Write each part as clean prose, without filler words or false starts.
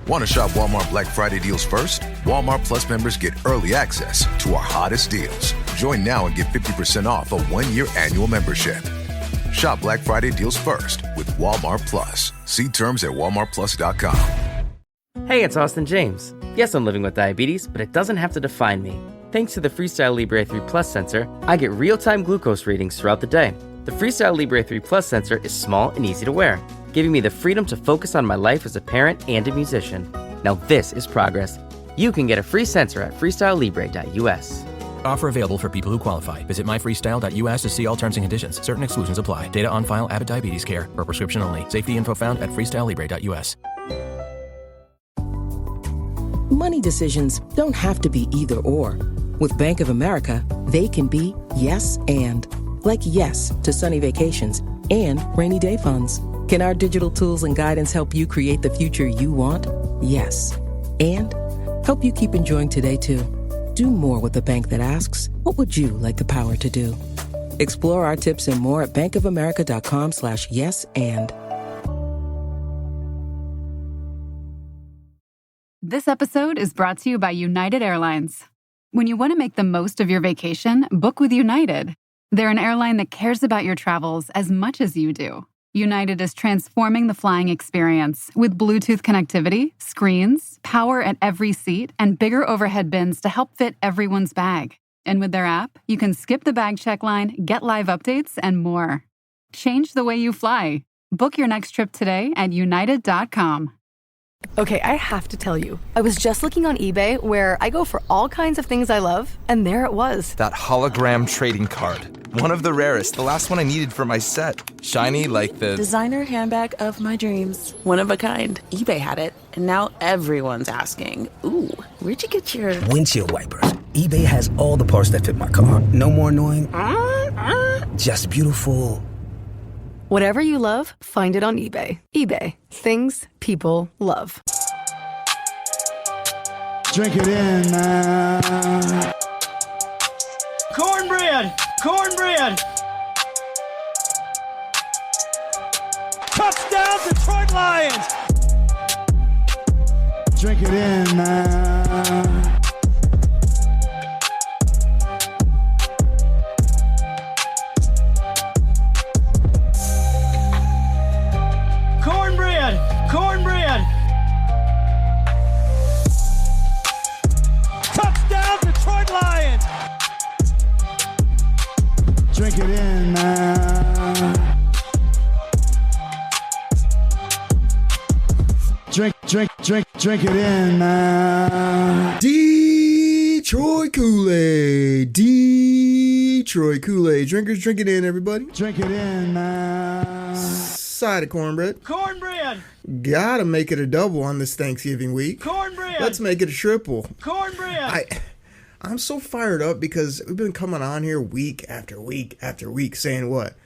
Want to shop Walmart Black Friday deals first? Walmart Plus members get early access to our hottest deals. Join now and get 50% off a 1-year annual membership. Shop Black Friday deals first with Walmart Plus. See terms at walmartplus.com. Hey, it's Austin James. Yes, I'm living with diabetes, but it doesn't have to define me. Thanks to the Freestyle Libre 3 Plus sensor, I get real-time glucose readings throughout the day. The Freestyle Libre 3 Plus sensor is small and easy to wear, giving me the freedom to focus on my life as a parent and a musician. Now this is progress. You can get a free sensor at freestylelibre.us. Offer available for people who qualify. Visit myfreestyle.us to see all terms and conditions. Certain exclusions apply. Data on file. Abbott Diabetes Care. For prescription only. Safety info found at freestylelibre.us. Money decisions don't have to be either or. With Bank of America, they can be yes and. Like yes to sunny vacations and rainy day funds. Can our digital tools and guidance help you create the future you want? Yes. And help you keep enjoying today, too. Do more with a bank that asks, what would you like the power to do? Explore our tips and more at bankofamerica.com/yes and. This episode is brought to you by United Airlines. When you want to make the most of your vacation, book with United. They're an airline that cares about your travels as much as you do. United is transforming the flying experience with Bluetooth connectivity, screens, power at every seat, and bigger overhead bins to help fit everyone's bag. And with their app, you can skip the bag check line, get live updates, and more. Change the way you fly. Book your next trip today at united.com. Okay, I have to tell you, I was just looking on eBay where I go for all kinds of things I love, and there it was. That hologram trading card. One of the rarest, the last one I needed for my set. Shiny like the designer handbag of my dreams. One of a kind. eBay had it, and now everyone's asking, ooh, where'd you get your windshield wipers? eBay has all the parts that fit my car. No more annoying. Just beautiful. Whatever you love, find it on eBay. eBay. Things people love. Drink it in, man. Cornbread! Cornbread! Touchdown, Detroit Lions! Drink it in, man. Cornbread! Cornbread! Touchdown, Detroit Lions! Drink it in, man. Drink it in, man. Detroit Koolaid. Detroit Koolaid. Drinkers, drink it in, everybody. Drink it in, man. Side of cornbread. Cornbread! Gotta make it a double on this Thanksgiving week. Cornbread! Let's make it a triple. Cornbread! I'm so fired up because we've been coming on here week after week after week saying what?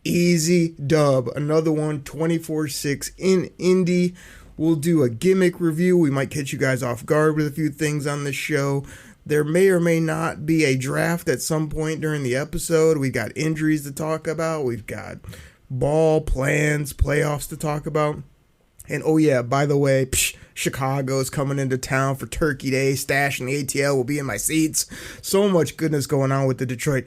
Easy dub. Another one, 24/6 in Indy. We'll do a Gimmick review. We might catch you guys off guard with a few things on this show. There may or may not be a draft at some point during the episode. We've got injuries to talk about. We've got ball plans, playoffs to talk about. And oh yeah, by the way, Chicago's coming into town for Turkey Day. Stash and the ATL will be in my seats. So much goodness going on with the Detroit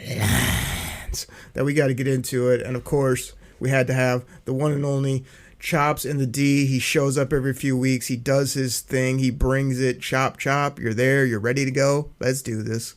Lions that we got to get into it. And of course, we had to have the one and only Chops in the D. He shows up every few weeks. He does his thing. He brings it. Chop. You're there. You're ready to go. Let's do this.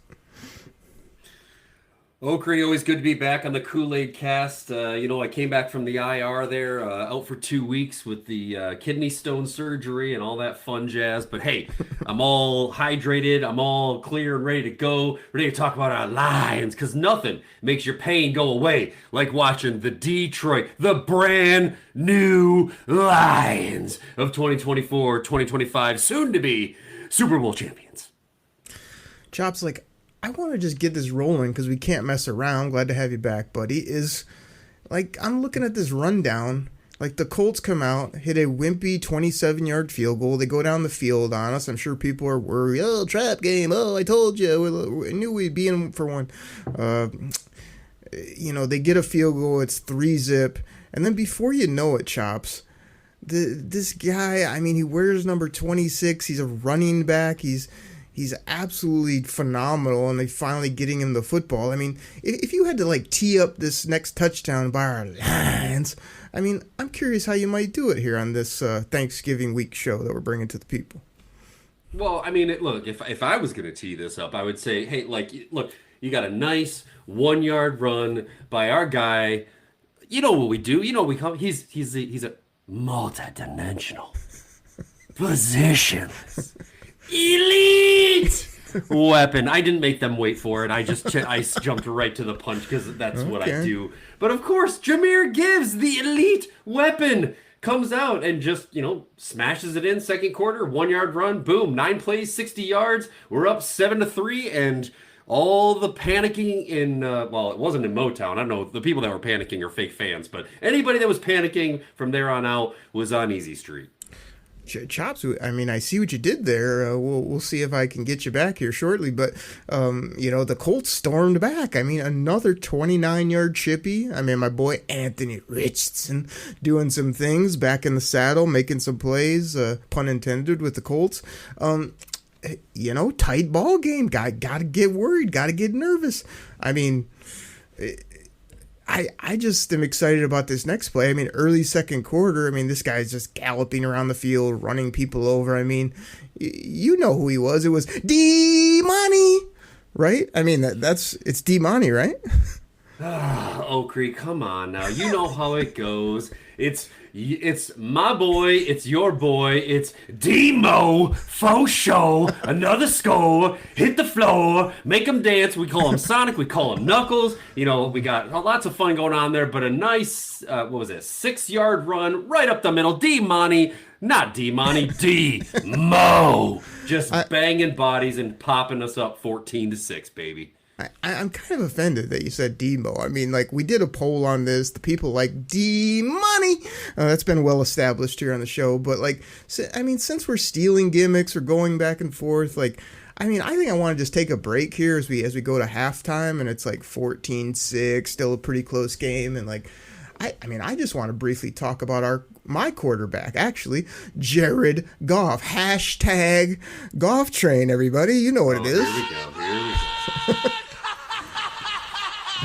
Okri, always good to be back on the Koolaid Cast. I came back from the IR there, out for 2 weeks with the kidney stone surgery and all that fun jazz. But hey, I'm all hydrated. I'm all clear and ready to go. Ready to talk about our Lions, because nothing makes your pain go away like watching the brand new Lions of 2024, 2025, soon to be Super Bowl champions. Chops like, I want to just get this rolling because we can't mess around. Glad to have you back, buddy. Is like, I'm looking at this rundown. Like, the Colts come out, hit a wimpy 27-yard field goal. They go down the field on us. I'm sure people are worried. Oh, trap game. Oh, I told you. I knew we'd be in for one. They get a field goal. It's 3-zip. And then before you know it, Chops, this guy, I mean, he wears number 26. He's a running back. He's absolutely phenomenal, and they finally getting him the football. I mean, if you had to like tee up this next touchdown by our Lions, I mean, I'm curious how you might do it here on this Thanksgiving week show that we're bringing to the people. Well, I mean, look, if I was going to tee this up, I would say, hey, like, look, you got a nice 1 yard run by our guy. You know what we do? You know what we call he's a multi-dimensional positions elite weapon. I didn't make them wait for it. I jumped right to the punch because that's what I do. But of course, Jahmyr Gibbs, the elite weapon, comes out and just, smashes it in second quarter, 1 yard run, boom, 9 plays, 60 yards. We're up 7-3, and all the panicking in, well, it wasn't in Motown. I don't know, the people that were panicking are fake fans, but anybody that was panicking from there on out was on Easy Street. Chops, I mean, I see what you did there. We'll see if I can get you back here shortly. But, the Colts stormed back. I mean, another 29-yard chippy. I mean, my boy Anthony Richardson doing some things back in the saddle, making some plays, pun intended, with the Colts. Tight ball game. Got to get worried. Got to get nervous. I mean, I just am excited about this next play. I mean, early second quarter, I mean, this guy's just galloping around the field, running people over. I mean, you know who he was. It was D-Money, right? I mean, it's D-Money, right? Oak Creek, come on now. You know how it goes. It's my boy, it's your boy, it's Demo, faux show, another score, hit the floor, make him dance. We call him Sonic, we call him Knuckles. We got lots of fun going on there, but a nice, 6-yard run right up the middle. D-Money, not D-Money, D-Mo. Just banging bodies and popping us up 14-6, baby. I'm kind of offended that you said Demo. I mean, like, we did a poll on this. The people like D-Money. That's been well established here on the show. But, since we're stealing gimmicks or going back and forth, I think I want to just take a break here as we go to halftime, and it's 14-6, still a pretty close game. And, I just want to briefly talk about my quarterback, actually, Jared Goff. Hashtag Goff Train, everybody. You know what it is. Here we go.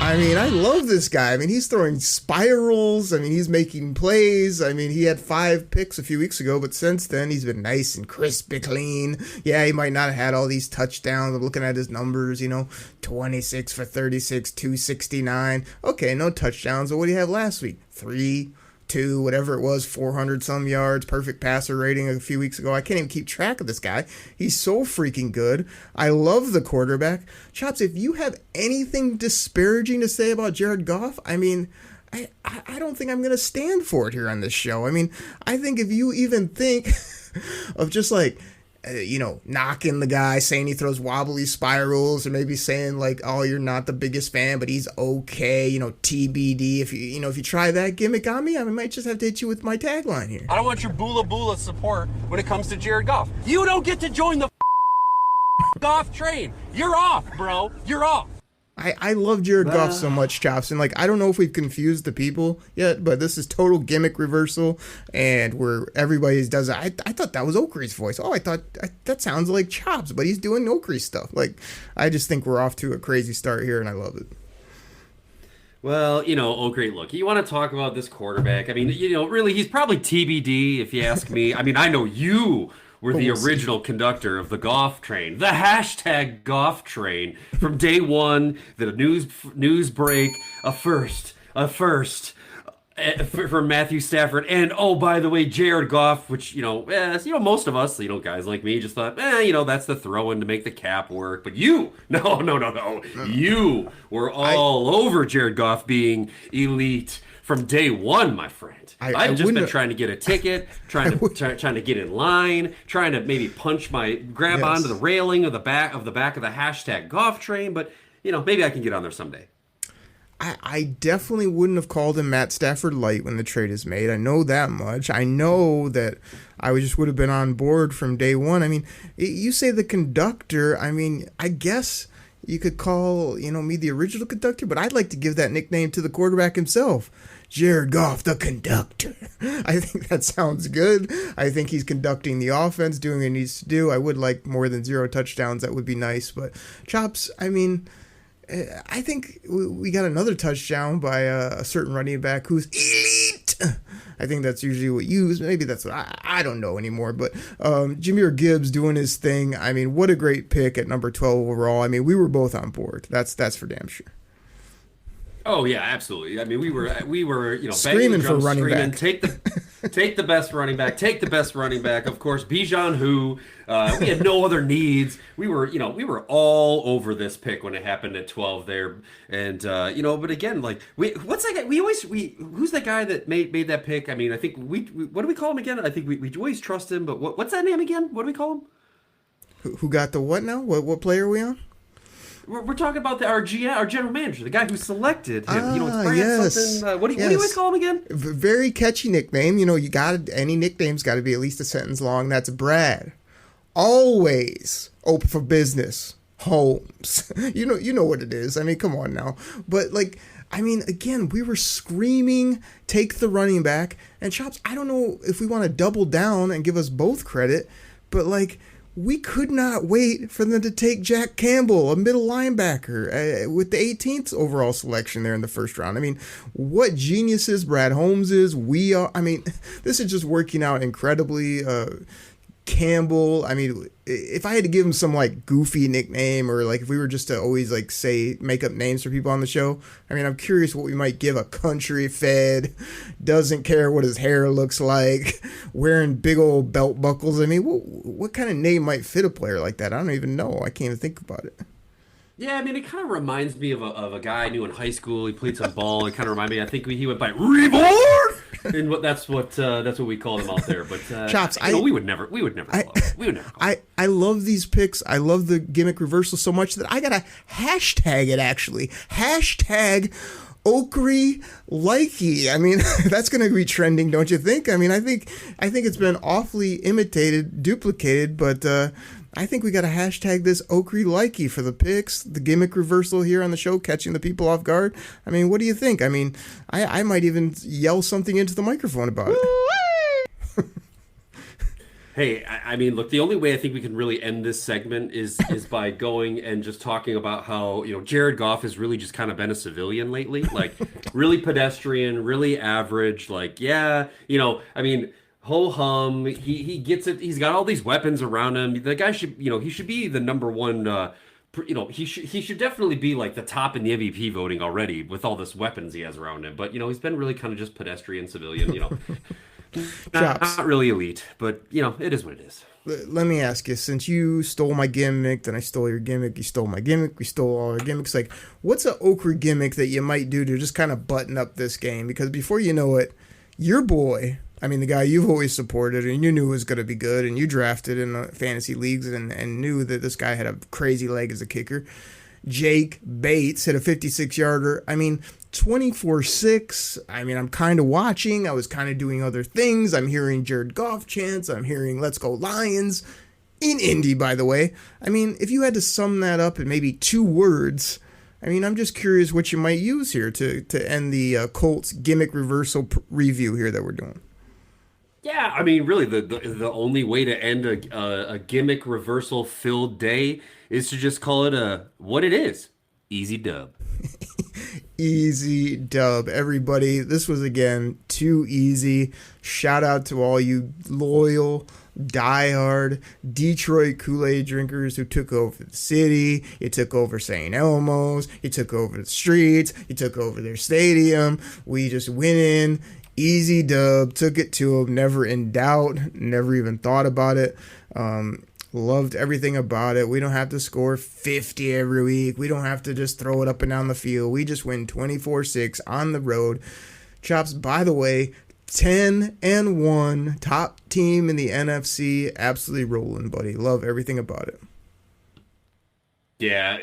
I mean, I love this guy. I mean, he's throwing spirals. I mean, he's making plays. I mean, he had 5 picks a few weeks ago, but since then, he's been nice and crispy clean. Yeah, he might not have had all these touchdowns. I'm looking at his numbers, 26 for 36, 269. Okay, no touchdowns. But what do you have last week? 3, 2, whatever it was, 400 some yards, perfect passer rating a few weeks ago. I can't even keep track of this guy. He's so freaking good. I love the quarterback. Chops, if you have anything disparaging to say about Jared Goff, I mean, I don't think I'm going to stand for it here on this show. I mean, I think if you even think of just knocking the guy, saying he throws wobbly spirals, or maybe saying oh, you're not the biggest fan, but he's okay, TBD. If you try that gimmick on me, I might just have to hit you with my tagline here. I don't want your boola boola support when it comes to Jared Goff. You don't get to join the Goff train. You're off, bro. You're off. I love Jared Goff so much, Chops, and I don't know if we've confused the people yet, but this is total gimmick reversal, and where everybody does it. I thought that was Oakrey's voice. Oh, I thought that sounds like Chops, but he's doing Oakrey stuff. I just think we're off to a crazy start here, and I love it. Well, Oakrey, look, you want to talk about this quarterback? I mean, really, he's probably TBD if you ask me. I mean, I know you were the original conductor of the Goff train, the hashtag Goff train. From day one, the news break, a first for Matthew Stafford, and oh, by the way, Jared Goff, which most of us, guys like me, just thought, that's the throw-in to make the cap work. But you, no, you were all over Jared Goff being elite from day one, my friend. I've just been trying to get a ticket, trying to get in line, trying to maybe grab onto the railing of the back of the hashtag Goff train, but maybe I can get on there someday. I definitely wouldn't have called him Matt Stafford light when the trade is made. I know that much. I know that I just would have been on board from day one. I mean, you say the conductor. I mean, I guess You could call, me the original conductor, but I'd like to give that nickname to the quarterback himself. Jared Goff, the conductor. I think that sounds good. I think he's conducting the offense, doing what he needs to do. I would like more than 0 touchdowns. That would be nice. But Chops, I think we got another touchdown by a certain running back who's elite. I think that's usually what you use. Maybe that's what I don't know anymore. But Jahmyr Gibbs doing his thing. What a great pick at number 12 overall. We were both on board. That's for damn sure. Oh yeah, absolutely. We were screaming for running back. Take the best running back. Take the best running back. Of course, Bijan, who we had no other needs. We were all over this pick when it happened at 12 there, and but again, what's that guy? Who's that guy that made that pick? I think what do we call him again? I think we always trust him, but what's that name again? What do we call him? Who got the what now? What player are we on? We're talking about our general manager, the guy who selected him. It's Brad yes. something. What do you always call him again? Very catchy nickname. Any nickname's got to be at least a sentence long. That's Brad. Always open for business. Holmes. You know what it is. Come on now. But again, we were screaming, take the running back. And Chops, I don't know if we want to double down and give us both credit, but we could not wait for them to take Jack Campbell, a middle linebacker, with the 18th overall selection there in the first round. What geniuses Brad Holmes is. We are. This is just working out incredibly. Campbell, if I had to give him some goofy nickname, or if we were just to always make up names for people on the show, I'm curious what we might give a country fed, doesn't care what his hair looks like, wearing big old belt buckles. What kind of name might fit a player like that? I don't even know. I can't even think about it. Yeah, it kind of reminds me of a guy I knew in high school. He played some ball. It kind of reminded me. I think he went by Reborn, and that's what we called him out there. But Chops, we would never. I love these picks. I love the gimmick reversal so much that I gotta hashtag it. Actually, hashtag Oakley Likey. That's going to be trending, don't you think? I think it's been awfully imitated, duplicated, but I think we got to hashtag this Oakley Likey for the picks, the gimmick reversal here on the show, catching the people off guard. What do you think? I might even yell something into the microphone about it. Hey, look, the only way I think we can really end this segment is by going and just talking about how, Jared Goff has really just kind of been a civilian lately, really pedestrian, really average, ho hum. He gets it. He's got all these weapons around him. The guy should, he should be the number one. He should definitely be the top in the MVP voting already with all this weapons he has around him. But he's been really kind of just pedestrian, civilian. Not really elite, but it is what it is. Let me ask you, since you stole my gimmick, then I stole your gimmick, you stole my gimmick, we stole all our gimmicks. What's an Oakley gimmick that you might do to just kind of button up this game? Because before you know it, your boy, the guy you've always supported and you knew was going to be good, and you drafted in the fantasy leagues and knew that this guy had a crazy leg as a kicker, Jake Bates hit a 56-yarder. 24-6. I'm kind of watching. I was kind of doing other things. I'm hearing Jared Goff chants. I'm hearing Let's Go Lions in Indy, by the way. If you had to sum that up in maybe 2 words, I'm just curious what you might use here to end the Colts gimmick reversal review here that we're doing. Yeah, really, the only way to end a gimmick reversal filled day is to just call it what it is. Easy dub. Easy dub, everybody. This was, again, too easy. Shout out to all you loyal, diehard Detroit Kool-Aid drinkers who took over the city. You took over St. Elmo's. You took over the streets. You took over their stadium. We just went in. Easy dub. Took it to them. Never in doubt. Never even thought about it. Loved everything about it. We don't have to score 50 every week. We don't have to just throw it up and down the field. We just win 24-6 on the road. Chops, by the way, 10-1, top team in the NFC. Absolutely rolling, buddy. Love everything about it. Yeah.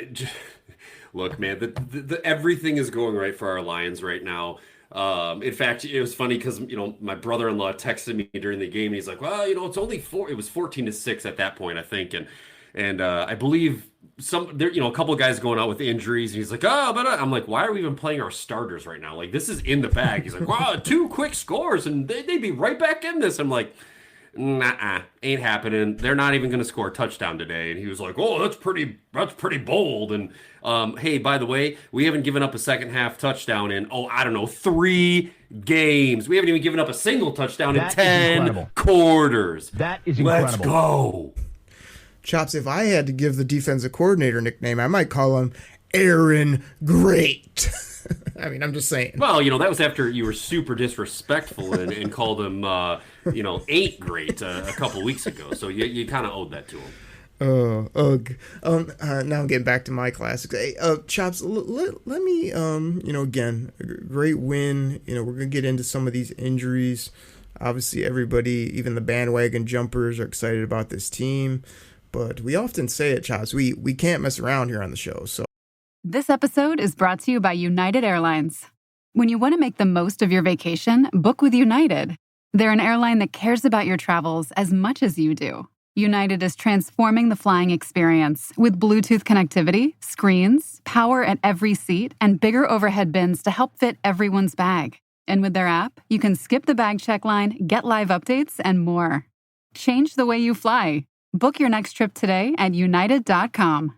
Look, man, the everything is going right for our Lions right now. In fact, it was funny because, my brother-in-law texted me during the game and he's like, well, it's only 4. It was 14-6 at that point, I think. And, And I believe a couple of guys going out with injuries, and he's like, I'm like, why are we even playing our starters right now? Like, this is in the bag. He's like, wow, 2 quick scores, and they'd be right back in this. I'm like, nah, ain't happening. They're not even going to score a touchdown today. And he was like, oh, that's pretty bold. And hey, by the way, we haven't given up a second half touchdown in, 3 games. We haven't even given up a single touchdown in 10 quarters. That is incredible. Let's go. Chops, if I had to give the defensive coordinator nickname, I might call him Aaron Great. I mean, I'm just saying. Well, that was after you were super disrespectful and called him, ain't great a couple weeks ago. So you kind of owed that to him. Now I'm getting back to my classics. Hey, Chops, let me, again, a great win. We're going to get into some of these injuries. Obviously, everybody, even the bandwagon jumpers, are excited about this team. But we often say it, Chops, we can't mess around here on the show. So This episode is brought to you by United Airlines. When you want to make the most of your vacation, book with United. They're an airline that cares about your travels as much as you do. United is transforming the flying experience with Bluetooth connectivity, screens, power at every seat, and bigger overhead bins to help fit everyone's bag. And with their app, you can skip the bag check line, get live updates, and more. Change the way you fly. Book your next trip today at united.com.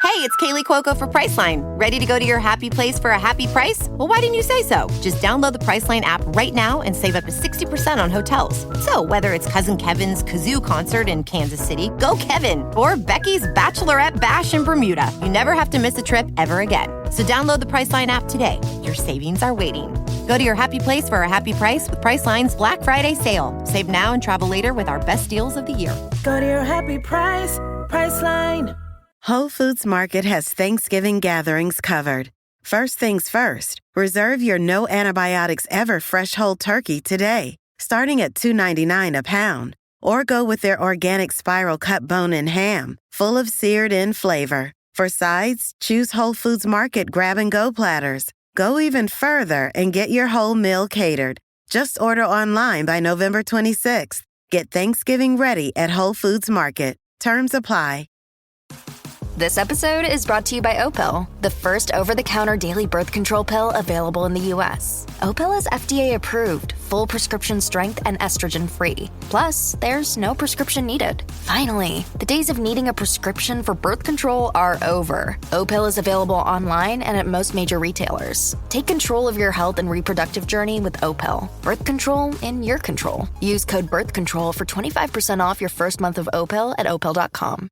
Hey, it's Kaylee Cuoco for Priceline. Ready to go to your happy place for a happy price? Well, why didn't you say so? Just download the Priceline app right now and save up to 60% on hotels. So whether it's Cousin Kevin's Kazoo Concert in Kansas City, go Kevin, or Becky's Bachelorette Bash in Bermuda, you never have to miss a trip ever again. So download the Priceline app today. Your savings are waiting. Go to your happy place for a happy price with Priceline's Black Friday sale. Save now and travel later with our best deals of the year. Go to your happy price, Priceline. Whole Foods Market has Thanksgiving gatherings covered. First things first, reserve your no antibiotics ever fresh whole turkey today, starting at $2.99 a pound. Or go with their organic spiral cut bone-in ham, full of seared-in flavor. For sides, choose Whole Foods Market grab-and-go platters. Go even further and get your whole meal catered. Just order online by November 26th. Get Thanksgiving ready at Whole Foods Market. Terms apply. This episode is brought to you by Opill, the first over-the-counter daily birth control pill available in the U.S. Opill is FDA approved, full prescription strength, and estrogen-free. Plus, there's no prescription needed. Finally, the days of needing a prescription for birth control are over. Opill is available online and at most major retailers. Take control of your health and reproductive journey with Opill. Birth control in your control. Use code BIRTHCONTROL for 25% off your first month of Opill at Opill.com.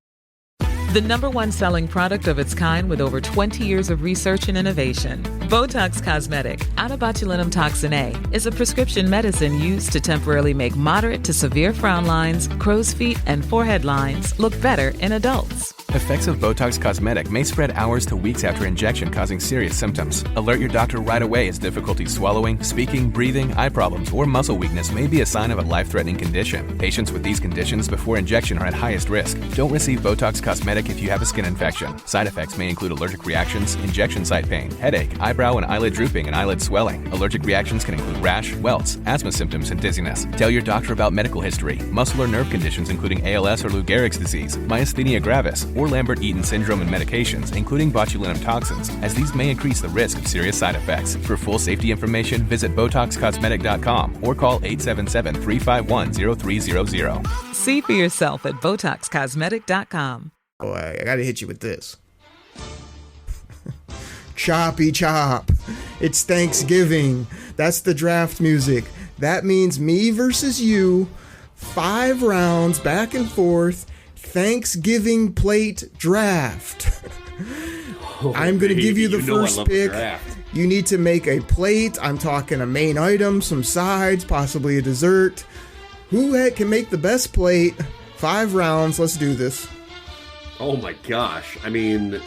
The #1 selling product of its kind with over 20 years of research and innovation. Botox Cosmetic, onabotulinum toxin A, is a prescription medicine used to temporarily make moderate to severe frown lines, crow's feet, and forehead lines look better in adults. Effects of Botox Cosmetic may spread hours to weeks after injection, causing serious symptoms. Alert your doctor right away as difficulty swallowing, speaking, breathing, eye problems, or muscle weakness may be a sign of a life-threatening condition. Patients with these conditions before injection are at highest risk. Don't receive Botox Cosmetic if you have a skin infection. Side effects may include allergic reactions, injection site pain, headache, eyebrow and eyelid drooping, and eyelid swelling. Allergic reactions can include rash, welts, asthma symptoms, and dizziness. Tell your doctor about medical history, muscle or nerve conditions including ALS or Lou Gehrig's disease, myasthenia gravis, or Lambert-Eaton syndrome and medications, including botulinum toxins, as these may increase the risk of serious side effects. For full safety information, visit BotoxCosmetic.com or call 877-351-0300. See for yourself at BotoxCosmetic.com. Oh, I gotta hit you with this. Choppy chop. It's Thanksgiving. That's the draft music. That means me versus you. 5 rounds back and forth. Thanksgiving plate draft. I'm going to give you the first pick. You need to make a plate. I'm talking a main item, some sides, possibly a dessert. Who can make the best plate? 5 rounds. Let's do this. Oh my gosh! I mean,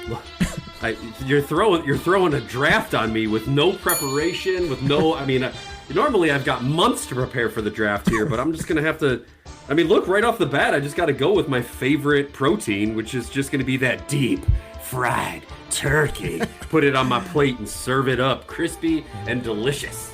you're throwing a draft on me with no preparation, with no. I mean, normally I've got months to prepare for the draft here, but I'm just gonna have to. I mean, look, right off the bat, I just got to go with my favorite protein, which is just going to be that deep fried turkey. Put it on my plate and serve it up, crispy and delicious.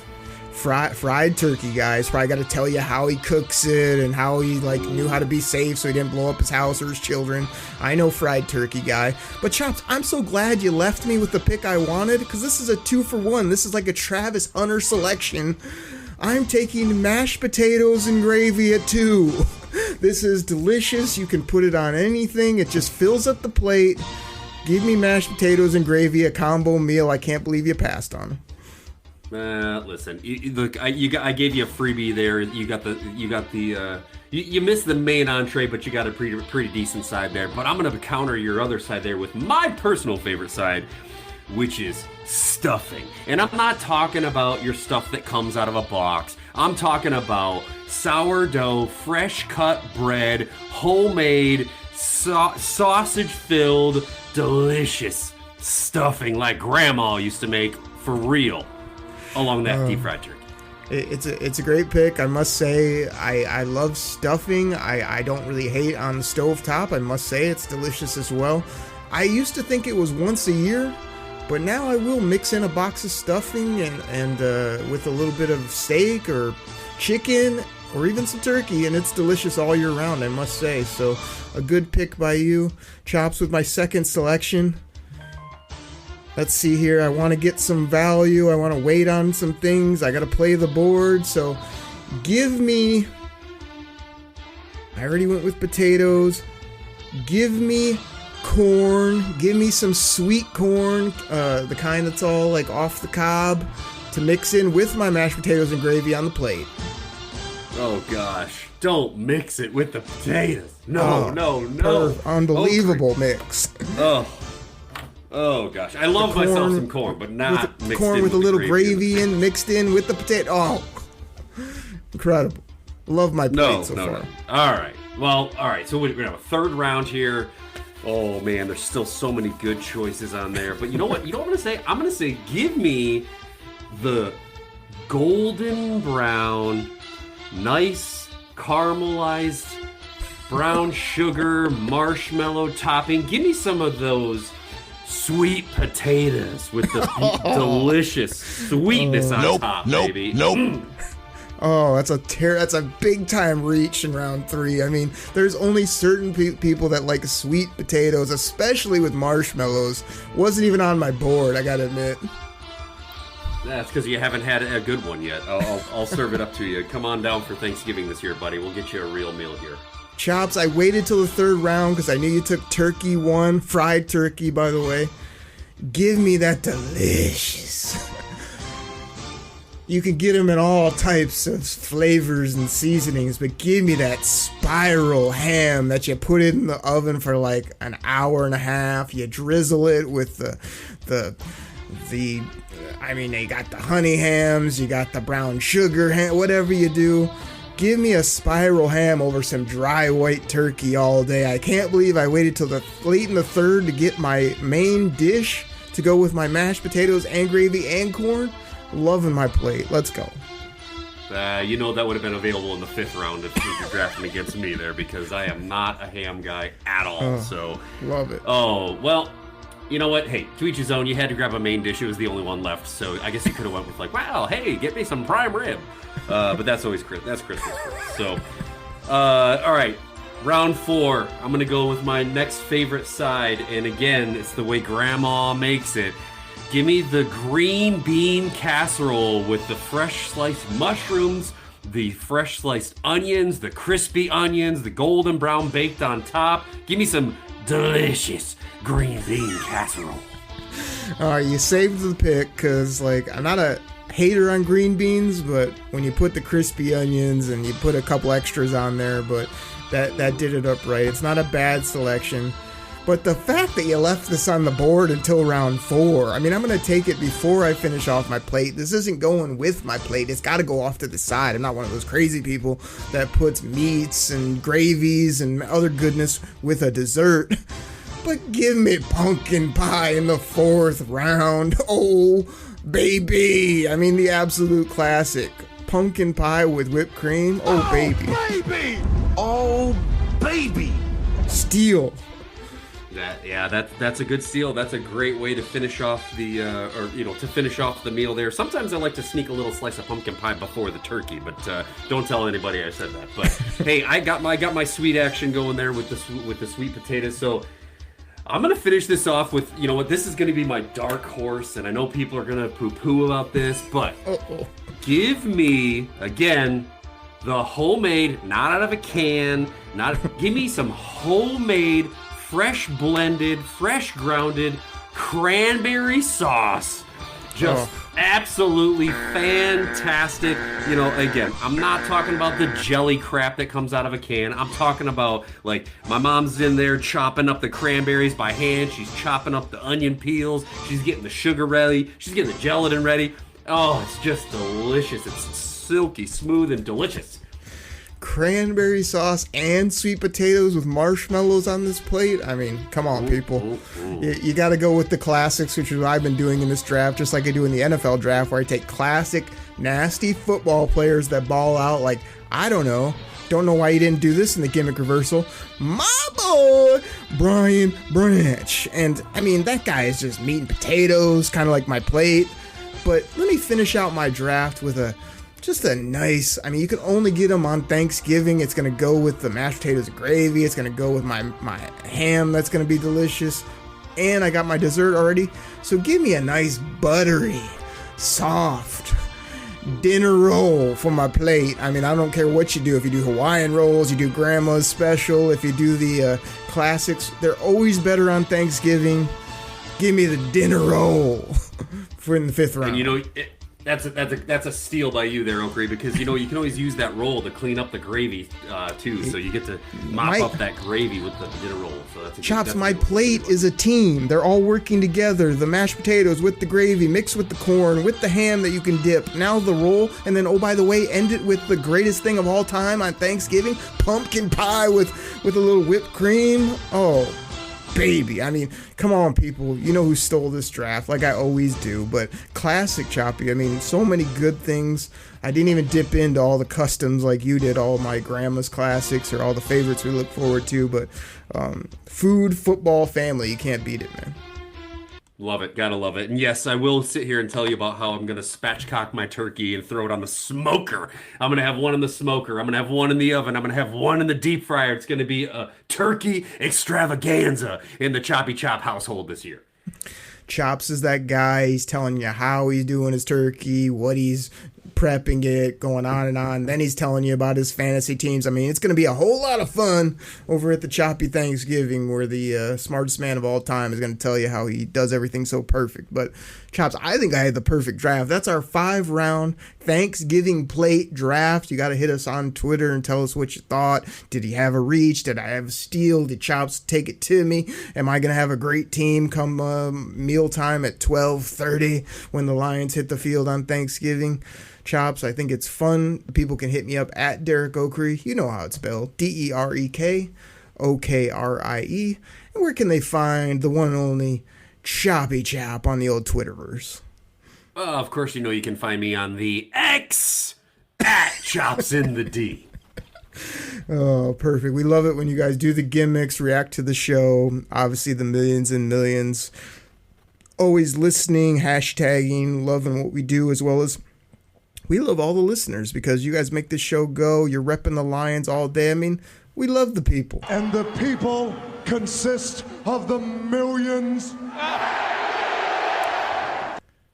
fried turkey, guys. Probably got to tell you how he cooks it and how he knew how to be safe so he didn't blow up his house or his children. I know fried turkey guy. But Chops, I'm so glad you left me with the pick I wanted, because this is a 2-for-1. This is like a Travis Hunter selection. I'm taking mashed potatoes and gravy at 2. This is delicious. You can put it on anything. It just fills up the plate. Give me mashed potatoes and gravy, a combo meal. I can't believe you passed on. Listen, look, I gave you a freebie there. You missed the main entree, but you got a pretty decent side there. But I'm gonna counter your other side there with my personal favorite side, which is stuffing. And I'm not talking about your stuff that comes out of a box. I'm talking about sourdough, fresh cut bread, homemade, sausage-filled, delicious stuffing like Grandma used to make for real, along that deep fried turkey. It's a great pick, I must say. I love stuffing. I don't really hate on the stovetop. I must say it's delicious as well. I used to think it was once a year, but now I will mix in a box of stuffing and with a little bit of steak or chicken or even some turkey, and it's delicious all year round, I must say. So a good pick by you, Chops, with my second selection. Let's see here. I want to get some value. I want to wait on some things. I got to play the board. So give me... I already went with potatoes. Give me corn. Give me some sweet corn, the kind that's all like off the cob, to mix in with my mashed potatoes and gravy on the plate. Oh gosh, don't mix it with the potatoes. No. Unbelievable mix. Oh gosh, I love myself some corn, but not mixed corn in with a little gravy in, mixed in with the potato. Oh, incredible! Love my plate so far. All right, So we're gonna have a third round here. Oh man, there's still so many good choices on there. But you know what? You know what I'm gonna say? I'm gonna say, give me the golden brown, nice caramelized brown sugar marshmallow topping. Give me some of those sweet potatoes with the delicious sweetness on top, baby. Oh, that's a big time reach in round 3. I mean, there's only certain people that like sweet potatoes, especially with marshmallows. Wasn't even on my board, I gotta admit. That's because you haven't had a good one yet. I'll serve it up to you. Come on down for Thanksgiving this year, buddy. We'll get you a real meal here. Chops, I waited till the third round because I knew you took turkey 1, fried turkey, by the way. Give me that delicious. You can get them in all types of flavors and seasonings, but give me that spiral ham that you put in the oven for like an hour and a half. You drizzle it with I mean, you got the honey hams, you got the brown sugar ham, whatever you do. Give me a spiral ham over some dry white turkey all day. I can't believe I waited till late in the third to get my main dish to go with my mashed potatoes and gravy and corn. Loving my plate. Let's go. You know that would have been available in the 5th round if you were drafting against me there, because I am not a ham guy at all. So love it. Oh, well, you know what? Hey, to each his own. You had to grab a main dish. It was the only one left. So I guess you could have went with like, wow, hey, get me some prime rib. But that's always Christmas. So, all right. Round 4. I'm going to go with my next favorite side. And again, it's the way Grandma makes it. Give me the green bean casserole with the fresh sliced mushrooms, the fresh sliced onions, the crispy onions, the golden brown baked on top. Give me some delicious green bean casserole. You saved the pick because, like, I'm not a hater on green beans, but when you put the crispy onions and you put a couple extras on there, but that did it up right. It's not a bad selection. But the fact that you left this on the board until round 4, I mean, I'm going to take it before I finish off my plate. This isn't going with my plate. It's got to go off to the side. I'm not one of those crazy people that puts meats and gravies and other goodness with a dessert. But give me pumpkin pie in the 4th round. Oh, baby. I mean, the absolute classic. Pumpkin pie with whipped cream. Oh, baby. Baby! Oh, baby! Steal. That's a good steal. That's a great way to finish off the to finish off the meal there. Sometimes I like to sneak a little slice of pumpkin pie before the turkey, but don't tell anybody I said that. But hey, I got my sweet action going there with the sweet potatoes. So I'm gonna finish this off with, you know what, this is gonna be my dark horse, and I know people are gonna poo-poo about this, but give me again the homemade, not out of a can, give me some homemade, fresh blended, fresh grounded cranberry sauce. Just absolutely fantastic. You know, again, I'm not talking about the jelly crap that comes out of a can. I'm talking about, like, my mom's in there chopping up the cranberries by hand. She's chopping up the onion peels. She's getting the sugar ready. She's getting the gelatin ready. Oh, it's just delicious. It's silky, smooth, and delicious. Cranberry sauce and sweet potatoes with marshmallows on this plate. I mean, come on, people. You got to go with the classics, which is what I've been doing in this draft, just like I do in the NFL draft, where I take classic, nasty football players that ball out like, I don't know why you didn't do this in the gimmick reversal. My boy, Brian Branch. And, I mean, that guy is just meat and potatoes, kind of like my plate. But let me finish out my draft with just a nice, I mean, you can only get them on Thanksgiving. It's going to go with the mashed potatoes and gravy. It's going to go with my ham. That's going to be delicious. And I got my dessert already. So give me a nice buttery, soft dinner roll for my plate. I mean, I don't care what you do. If you do Hawaiian rolls, you do grandma's special, if you do the classics, they're always better on Thanksgiving. Give me the dinner roll for in the 5th round. And you know, that's a steal by you there, Oakley, because you know you can always use that roll to clean up the gravy too. So you get to mop up that gravy with the dinner roll. So that's Chops, my plate is a team. They're all working together. The mashed potatoes with the gravy, mixed with the corn, with the ham that you can dip. Now the roll, and then, oh, by the way, end it with the greatest thing of all time on Thanksgiving, pumpkin pie with a little whipped cream. Oh, baby. I mean, come on, people. You know who stole this draft, like I always do. But classic, Choppy. I mean, so many good things. I didn't even dip into all the customs like you did, all my grandma's classics or all the favorites we look forward to. But food, football, family, you can't beat it, man. Love it. Gotta love it. And yes, I will sit here and tell you about how I'm going to spatchcock my turkey and throw it on the smoker. I'm going to have one in the smoker. I'm going to have one in the oven. I'm going to have one in the deep fryer. It's going to be a turkey extravaganza in the Choppy Chop household this year. Chops is that guy. He's telling you how he's doing his turkey, what he's prepping it, going on and on. Then he's telling you about his fantasy teams. I mean, it's going to be a whole lot of fun over at the Choppy Thanksgiving, where the smartest man of all time is going to tell you how he does everything so perfect. But Chops, I think I had the perfect draft. That's our 5-round Thanksgiving plate draft. You got to hit us on Twitter and tell us what you thought. Did he have a reach? Did I have a steal? Did Chops take it to me? Am I going to have a great team come mealtime at 12:30 when the Lions hit the field on Thanksgiving? Chops, I think it's fun. People can hit me up at Derek Okrie. You know how it's spelled. DerekOkrie. And where can they find the one and only Choppy Chop on the old Twitterverse? Of course, you know you can find me on the X at Chops in the D. Oh, perfect. We love it when you guys do the gimmicks, react to the show. Obviously, the millions and millions. Always listening, hashtagging, loving what we do, as well as we love all the listeners because you guys make this show go. You're repping the Lions all day. I mean, we love the people. And the people consist of the millions.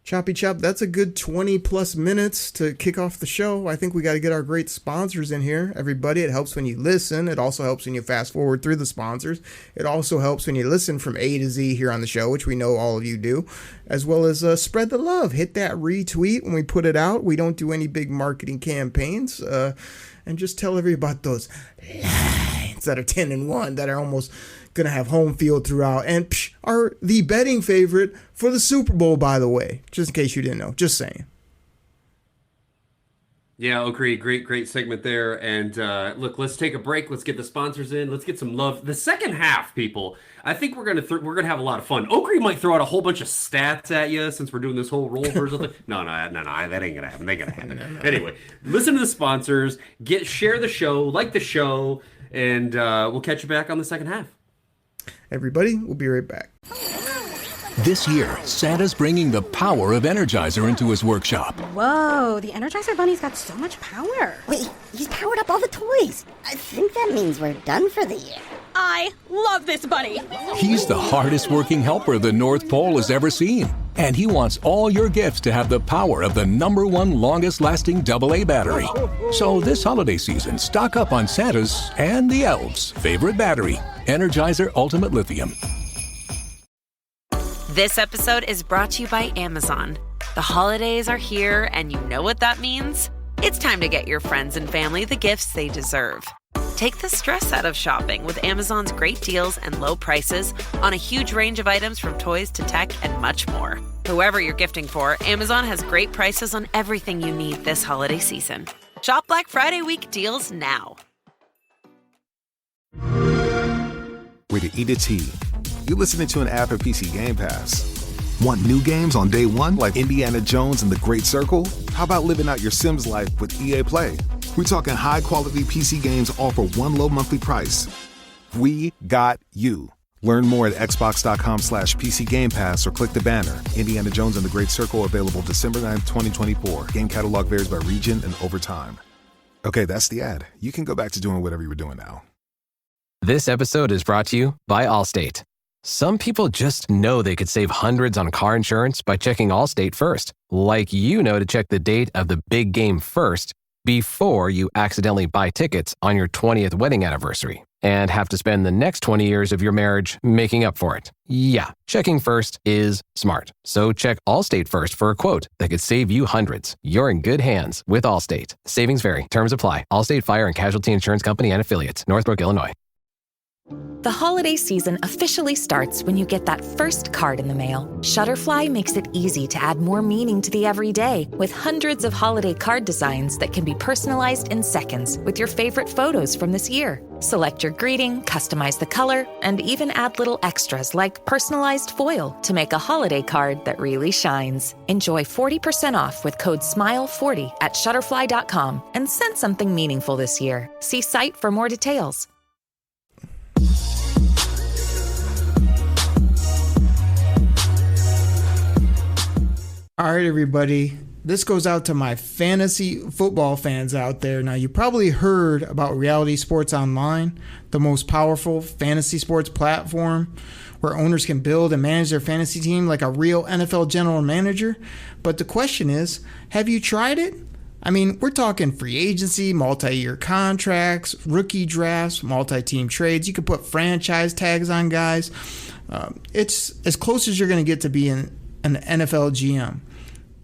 Choppy Chop, that's a good 20 plus minutes to kick off the show. I think we got to get our great sponsors in here. Everybody, it helps when you listen. It also helps when you fast forward through the sponsors. It also helps when you listen from A to Z here on the show, which we know all of you do, as well as spread the love. Hit that retweet when we put it out. We don't do any big marketing campaigns. And just tell everybody about those Lions that are 10-1, that are almost going to have home field throughout, and are the betting favorite for the Super Bowl, by the way, just in case you didn't know. Just saying. Yeah, agree. Great segment there. And look, let's take a break. Let's get the sponsors in. Let's get some love. The second half, people, I think we're gonna have a lot of fun. Oakley might throw out a whole bunch of stats at you since we're doing this whole role version thing. No, that ain't gonna happen. They gonna happen. Anyway, listen to the sponsors. Share the show, like the show, and we'll catch you back on the second half. Everybody, we'll be right back. This year, Santa's bringing the power of Energizer into his workshop. Whoa, the Energizer Bunny's got so much power. Wait, he's powered up all the toys. I think that means we're done for the year. I love this bunny. He's the hardest working helper the North Pole has ever seen. And he wants all your gifts to have the power of the #1 longest lasting AA battery. So this holiday season, stock up on Santa's and the elves' favorite battery, Energizer Ultimate Lithium. This episode is brought to you by Amazon. The holidays are here, and you know what that means? It's time to get your friends and family the gifts they deserve. Take the stress out of shopping with Amazon's great deals and low prices on a huge range of items from toys to tech and much more. Whoever you're gifting for, Amazon has great prices on everything you need this holiday season. Shop Black Friday week deals now. With the E to T, you're listening to an ad for PC Game Pass. Want new games on day one like Indiana Jones and the Great Circle? How about living out your Sims life with EA Play? We're talking high-quality PC games all for one low monthly price. We got you. Learn more at xbox.com/PC Game Pass or click the banner. Indiana Jones and the Great Circle available December 9th, 2024. Game catalog varies by region and over time. Okay, that's the ad. You can go back to doing whatever you were doing now. This episode is brought to you by Allstate. Some people just know they could save hundreds on car insurance by checking Allstate first. Like you know to check the date of the big game first before you accidentally buy tickets on your 20th wedding anniversary and have to spend the next 20 years of your marriage making up for it. Yeah, checking first is smart. So check Allstate first for a quote that could save you hundreds. You're in good hands with Allstate. Savings vary. Terms apply. Allstate Fire and Casualty Insurance Company and Affiliates. Northbrook, Illinois. The holiday season officially starts when you get that first card in the mail. Shutterfly makes it easy to add more meaning to the everyday with hundreds of holiday card designs that can be personalized in seconds with your favorite photos from this year. Select your greeting, customize the color, and even add little extras like personalized foil to make a holiday card that really shines. Enjoy 40% off with code SMILE40 at Shutterfly.com and send something meaningful this year. See site for more details. All right, everybody. This goes out to my fantasy football fans out there. Now, you probably heard about Reality Sports Online, the most powerful fantasy sports platform where owners can build and manage their fantasy team like a real NFL general manager. But the question is, have you tried it? I mean, we're talking free agency, multi-year contracts, rookie drafts, multi-team trades. You can put franchise tags on guys. It's as close as you're going to get to being an NFL GM.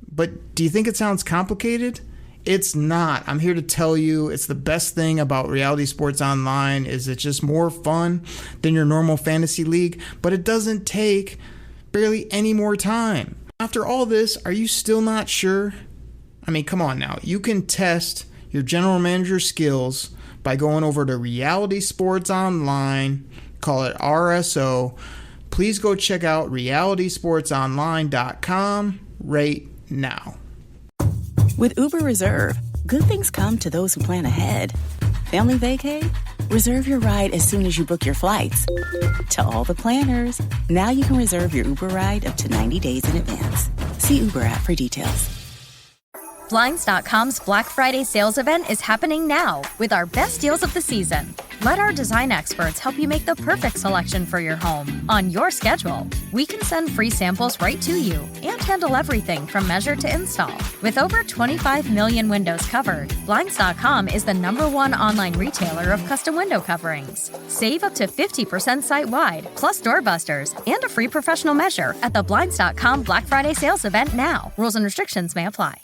But do you think it sounds complicated? It's not. I'm here to tell you it's the best thing about Reality Sports Online is it's just more fun than your normal fantasy league, but it doesn't take barely any more time. After all this, are you still not sure? I mean, come on now. You can test your general manager skills by going over to Reality Sports Online, call it RSO. Please go check out realitysportsonline.com right now. With Uber Reserve, good things come to those who plan ahead. Family vacay? Reserve your ride as soon as you book your flights. To all the planners, now you can reserve your Uber ride up to 90 days in advance. See Uber app for details. Blinds.com's Black Friday sales event is happening now with our best deals of the season. Let our design experts help you make the perfect selection for your home on your schedule. We can send free samples right to you and handle everything from measure to install. With over 25 million windows covered, Blinds.com is the #1 online retailer of custom window coverings. Save up to 50% site-wide, plus doorbusters, and a free professional measure at the Blinds.com Black Friday sales event now. Rules and restrictions may apply.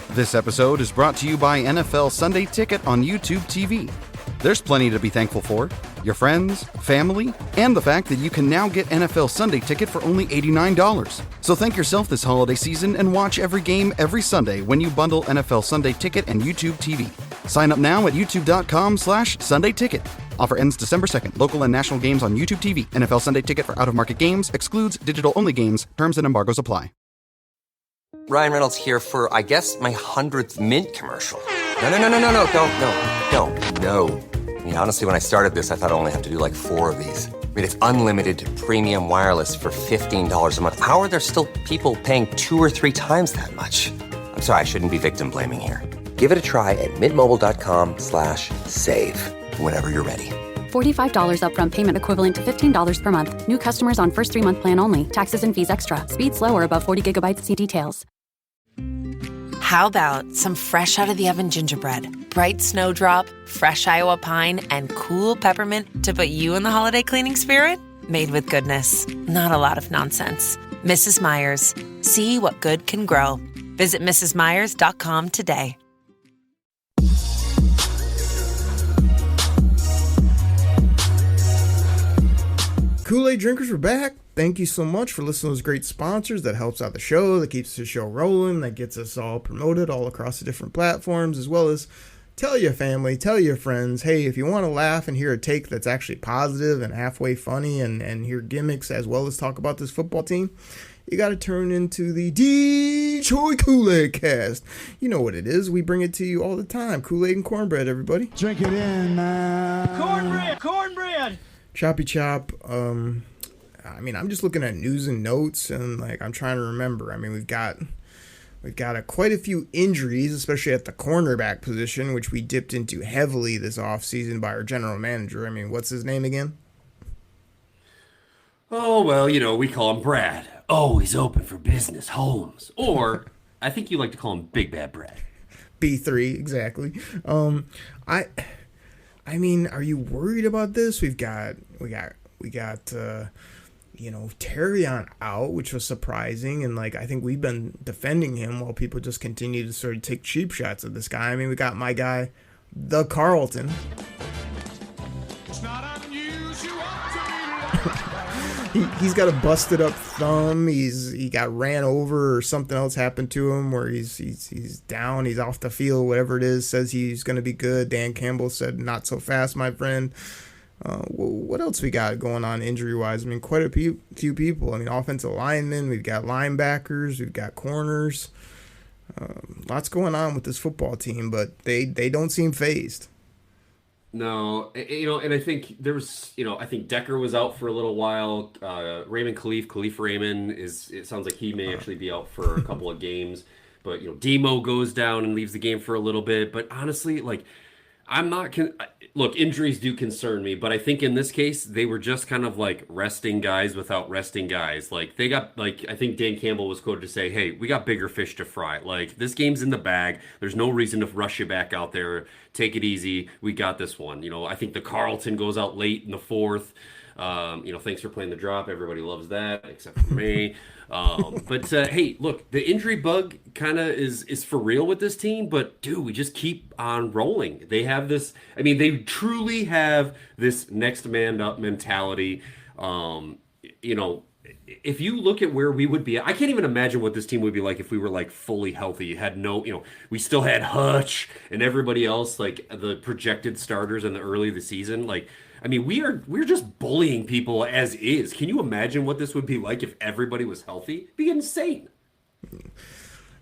This episode is brought to you by NFL Sunday Ticket on YouTube TV. There's plenty to be thankful for. Your friends, family, and the fact that you can now get NFL Sunday Ticket for only $89. So thank yourself this holiday season and watch every game every Sunday when you bundle NFL Sunday Ticket and YouTube TV. Sign up now at youtube.com/Sunday Ticket. Offer ends December 2nd. Local and national games on YouTube TV. NFL Sunday Ticket for out-of-market games. Excludes digital-only games. Terms and embargoes apply. Ryan Reynolds here for, I guess, my 100th Mint commercial. No, don't. I mean, honestly, when I started this, I thought I only have to do like 4 of these. I mean, it's unlimited premium wireless for $15 a month. How are there still people paying 2 or 3 times that much? I'm sorry, I shouldn't be victim blaming here. Give it a try at mintmobile.com/save whenever you're ready. $45 upfront payment equivalent to $15 per month. New customers on first 3-month plan only. Taxes and fees extra. Speed slower above 40 gigabytes. See details. How about some fresh out of the oven gingerbread, bright snowdrop, fresh Iowa pine, and cool peppermint to put you in the holiday cleaning spirit? Made with goodness, not a lot of nonsense. Mrs. Meyer's. See what good can grow. Visit mrsmeyers.com today. Kool-Aid drinkers, we're back. Thank you so much for listening to those great sponsors. That helps out the show, that keeps the show rolling, that gets us all promoted all across the different platforms, as well as tell your family, tell your friends, hey, if you want to laugh and hear a take that's actually positive and halfway funny and hear gimmicks as well as talk about this football team, you got to turn into the Detroit Koolaid Cast. You know what it is. We bring it to you all the time. Kool-Aid and cornbread, everybody. Drink it in, man. Cornbread. Choppy chop. I mean, I'm just looking at news and notes, and like I'm trying to remember. I mean, we've got quite a few injuries, especially at the cornerback position, which we dipped into heavily this offseason by our general manager. I mean, what's his name again? Oh, well, you know, we call him Brad. Always open for business, Holmes. Or I think you like to call him Big Bad Brad. B3, exactly. I mean, are you worried about this? We got Terrion out, which was surprising, and like I think we've been defending him while people just continue to sort of take cheap shots at this guy. I mean, we got my guy, the Carlton. It's not unusual He's got a busted up thumb. He got ran over or something else happened to him where he's down. He's off the field. Whatever it is, says he's going to be good. Dan Campbell said, "Not so fast, my friend." What else we got going on injury wise? I mean, quite a few people. I mean, offensive linemen. We've got linebackers. We've got corners. Lots going on with this football team, but they don't seem phased. No, you know, and I think there was, you know, I think Decker was out for a little while. Raymond Khalif Raymond it sounds like he may actually be out for a couple of games. But, you know, Demo goes down and leaves the game for a little bit. But honestly, like, I'm not look, injuries do concern me, but I think in this case they were just kind of like resting guys without resting guys. Like they got, like, I think Dan Campbell was quoted to say, "Hey, we got bigger fish to fry. Like this game's in the bag. There's no reason to rush you back out there. Take it easy. We got this one." You know, I think the Carlton goes out late in the fourth. You know, thanks for playing the drop. Everybody loves that except for me. But hey, look, the injury bug kind of is for real with this team, but dude, we just keep on rolling. They have this, I mean, they truly have this next man up mentality. You know, if you look at where we would be, I can't even imagine what this team would be like if we were like fully healthy. Had no, you know, we still had Hutch and everybody else, like the projected starters in the early of the season. Like, I mean, we're just bullying people as is. Can you imagine what this would be like if everybody was healthy? It'd be insane.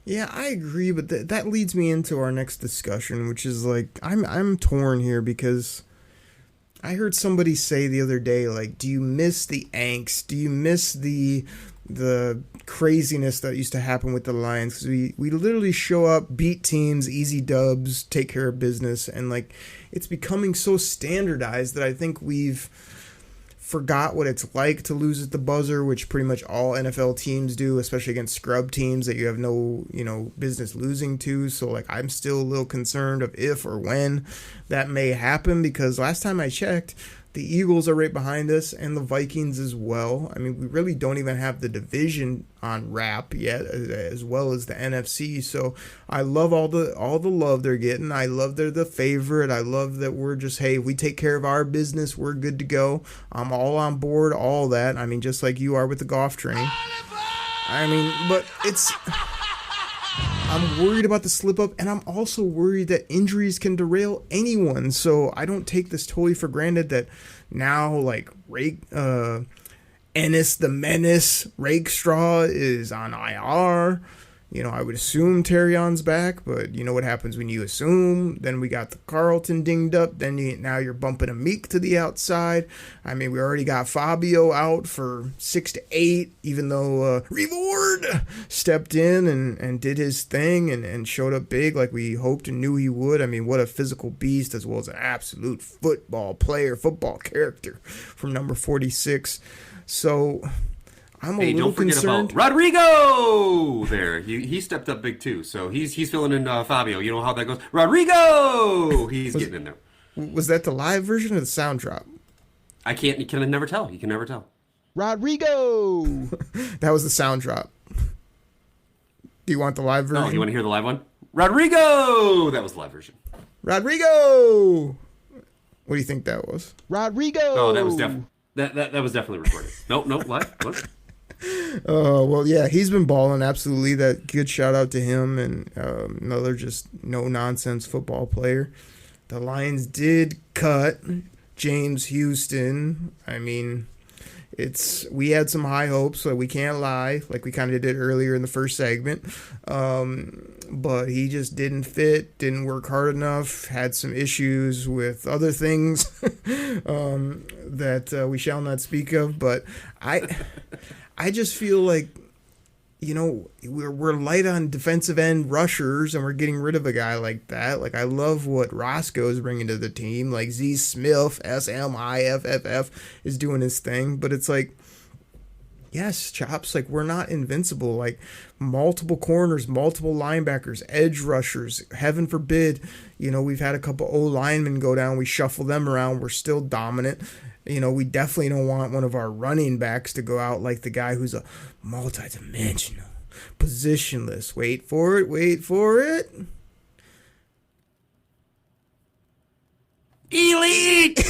Yeah, I agree, but that leads me into our next discussion, which is like I'm torn here because I heard somebody say the other day, like, do you miss the angst? Do you miss the craziness that used to happen with the Lions? Because we literally show up, beat teams, easy dubs, take care of business, and like it's becoming so standardized that I think we've forgot what it's like to lose at the buzzer, which pretty much all NFL teams do, especially against scrub teams that you have no, you know, business losing to. So like I'm still a little concerned of if or when that may happen, because last time I checked, the Eagles are right behind us and the Vikings as well. I mean, we really don't even have the division on wrap yet, as well as the NFC. So I love all the love they're getting. I love they're the favorite. I love that we're just, hey, if we take care of our business, we're good to go. I'm all on board, all that. I mean, just like you are with the golf train. I mean, but I'm worried about the slip up, and I'm also worried that injuries can derail anyone. So I don't take this totally for granted that now, like, Ennis the Menace Rakestraw is on IR. I would assume Terrion's back, but you know what happens when you assume. Then we got the Carlton dinged up. Then now you're bumping a Meek to the outside. I mean, we already got Fabio out for 6 to 8, even though Reward stepped in and did his thing and showed up big like we hoped and knew he would. I mean, what a physical beast as well as an absolute football player, football character from number 46. So I'm a little concerned. About Rodrigo there. He stepped up big too. So he's filling in Fabio. You know how that goes. Rodrigo! He's getting in there. Was that the live version or the sound drop? You can never tell. You can never tell. Rodrigo! That was the sound drop. Do you want the live version? Oh, you want to hear the live one? Rodrigo! That was the live version. Rodrigo! What do you think that was? Rodrigo! Oh, that was that was definitely recorded. Nope, what? Well, yeah, he's been balling, absolutely. That good shout out to him and another just no-nonsense football player. The Lions did cut James Houston. I mean, we had some high hopes, so we can't lie, like we kind of did earlier in the first segment. But he just didn't fit, didn't work hard enough, had some issues with other things that we shall not speak of. But I just feel like, we're light on defensive end rushers, and we're getting rid of a guy like that. Like, I love what Roscoe's bringing to the team. Like, Z Smith, SMIFFF, is doing his thing. But it's like, yes, Chops, like, we're not invincible. Like, multiple corners, multiple linebackers, edge rushers, heaven forbid, we've had a couple O-linemen go down. We shuffle them around. We're still dominant. We definitely don't want one of our running backs to go out like the guy who's a multidimensional, positionless. Wait for it. Elite!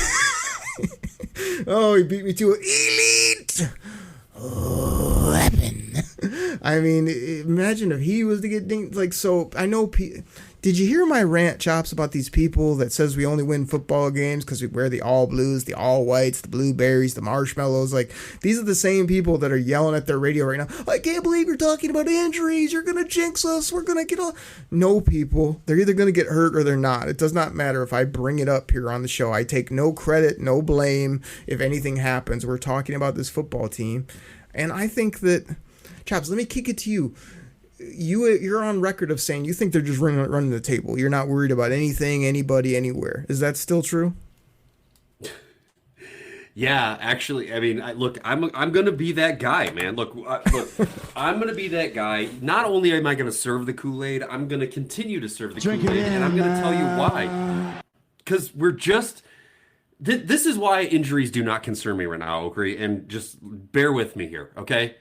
Oh, he beat me to an elite weapon. I mean, imagine if he was to get dinged. Like, so I know. Did you hear my rant, Chops, about these people that says we only win football games because we wear the all blues, the all whites, the blueberries, the marshmallows? Like, these are the same people that are yelling at their radio right now. I can't believe you're talking about injuries. You're going to jinx us. We're going to get all... No, people. They're either going to get hurt or they're not. It does not matter if I bring it up here on the show. I take no credit, no blame if anything happens. We're talking about this football team. And I think that... Chops, let me kick it to you. You're on record of saying you think they're just running the table. You're not worried about anything, anybody, anywhere. Is that still true? Yeah, actually, I mean, look, I'm gonna be that guy, man. Look, I'm gonna be that guy. Not only am I gonna serve the Kool-Aid, I'm gonna continue to serve the Kool-Aid, and I'm gonna tell you why. Because we're just. This is why injuries do not concern me right now, Okri, and just bear with me here, okay?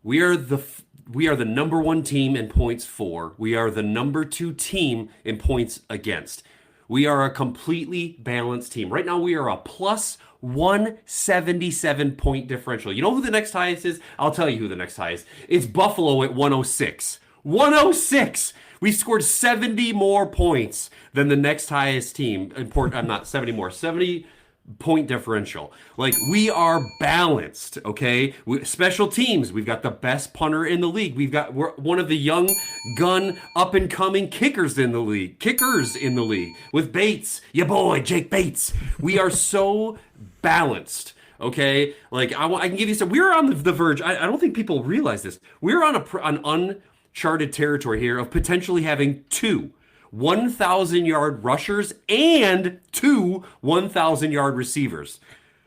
We are the number one team in points for. We are the number 2 team in points against. We are a completely balanced team. Right now, we are a plus 177 point differential. You know who the next highest is? I'll tell you who the next highest. It's Buffalo at 106. 106! We've scored 70 more points than the next highest team. I'm not 70 more. 70 point differential. Like, we are balanced, okay? Special teams, we've got the best punter in the league. We're one of the young gun up and coming kickers in the league with Bates, your boy Jake Bates. We are so balanced, okay? Like, I can give you some. We're on the verge. I don't think people realize this. We're on an uncharted territory here of potentially having 2 1,000-yard rushers and 2 1,000-yard receivers.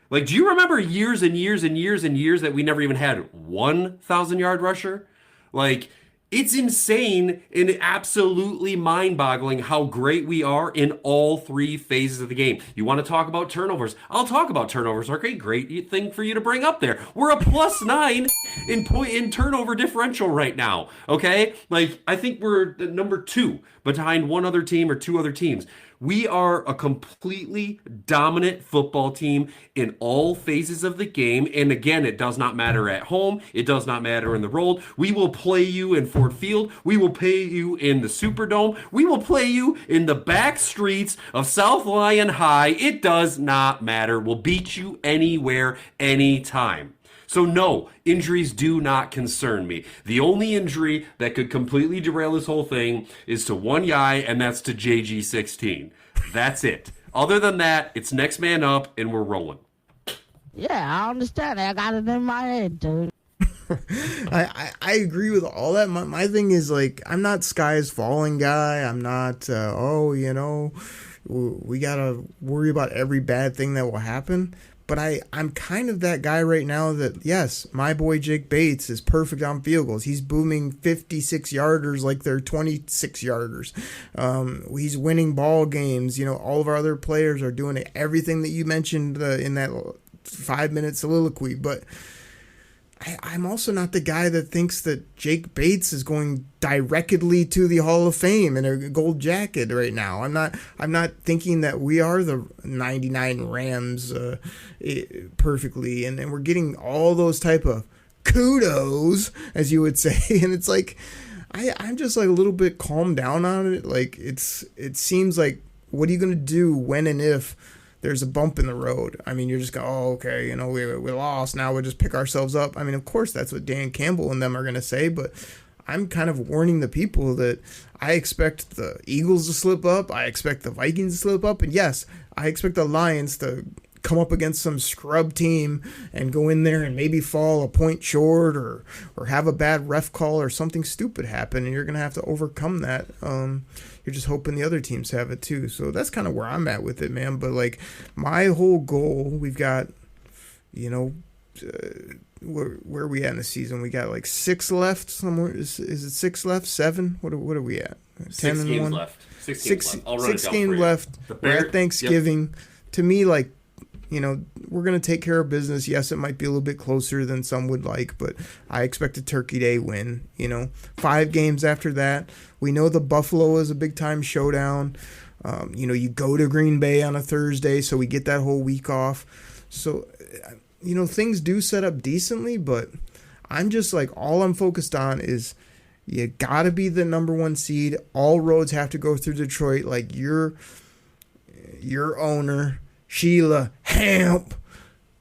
Like, do you remember years and years and years and years that we never even had 1,000-yard rusher? Like, it's insane and absolutely mind-boggling how great we are in all 3 phases of the game. You want to talk about turnovers? I'll talk about turnovers. Okay, great thing for you to bring up there. We're a +9 in turnover differential right now. Okay, like, I think we're the number 2 behind one other team or 2 other teams. We are a completely dominant football team in all phases of the game. And again, it does not matter at home. It does not matter in the road. We will play you in Ford Field. We will play you in the Superdome. We will play you in the back streets of South Lyon High. It does not matter. We'll beat you anywhere, anytime. So no, injuries do not concern me. The only injury that could completely derail this whole thing is to one guy, and that's to JG16. That's it. Other than that, it's next man up, and we're rolling. Yeah, I understand. I got it in my head, dude. I agree with all that. My thing is, like, I'm not sky's falling guy. I'm not, we got to worry about every bad thing that will happen. But I'm kind of that guy right now that, yes, my boy Jake Bates is perfect on field goals. He's booming 56-yarders like they're 26-yarders. He's winning ball games. All of our other players are doing everything that you mentioned in that 5-minute soliloquy. But I'm also not the guy that thinks that Jake Bates is going directly to the Hall of Fame in a gold jacket right now. I'm not thinking that we are the 99 Rams perfectly, and we're getting all those type of kudos, as you would say. And it's like I'm just like a little bit calmed down on it. Like it seems like, what are you gonna do when and if there's a bump in the road? I mean, you're just going, oh, okay, we lost. Now we'll just pick ourselves up. I mean, of course, that's what Dan Campbell and them are going to say, but I'm kind of warning the people that I expect the Eagles to slip up. I expect the Vikings to slip up. And yes, I expect the Lions to come up against some scrub team and go in there and maybe fall a point short or have a bad ref call or something stupid happen, and you're going to have to overcome that. You're just hoping the other teams have it too. So that's kind of where I'm at with it, man. But like my whole goal, we've got, where are we at in the season? We got like 6 left somewhere. Is it 6 left? 7? What are we at? 10 and games 1? left. 6 games left. I'll run 6 it down for games you. left. We're at Thanksgiving. Yep. To me, like, we're going to take care of business. Yes, it might be a little bit closer than some would like, but I expect a Turkey Day win. 5 games after that. We know the Buffalo is a big-time showdown. You go to Green Bay on a Thursday, so we get that whole week off. So, things do set up decently, but I'm just like, all I'm focused on is you got to be the number 1 seed. All roads have to go through Detroit. Like your owner, Sheila Hamp,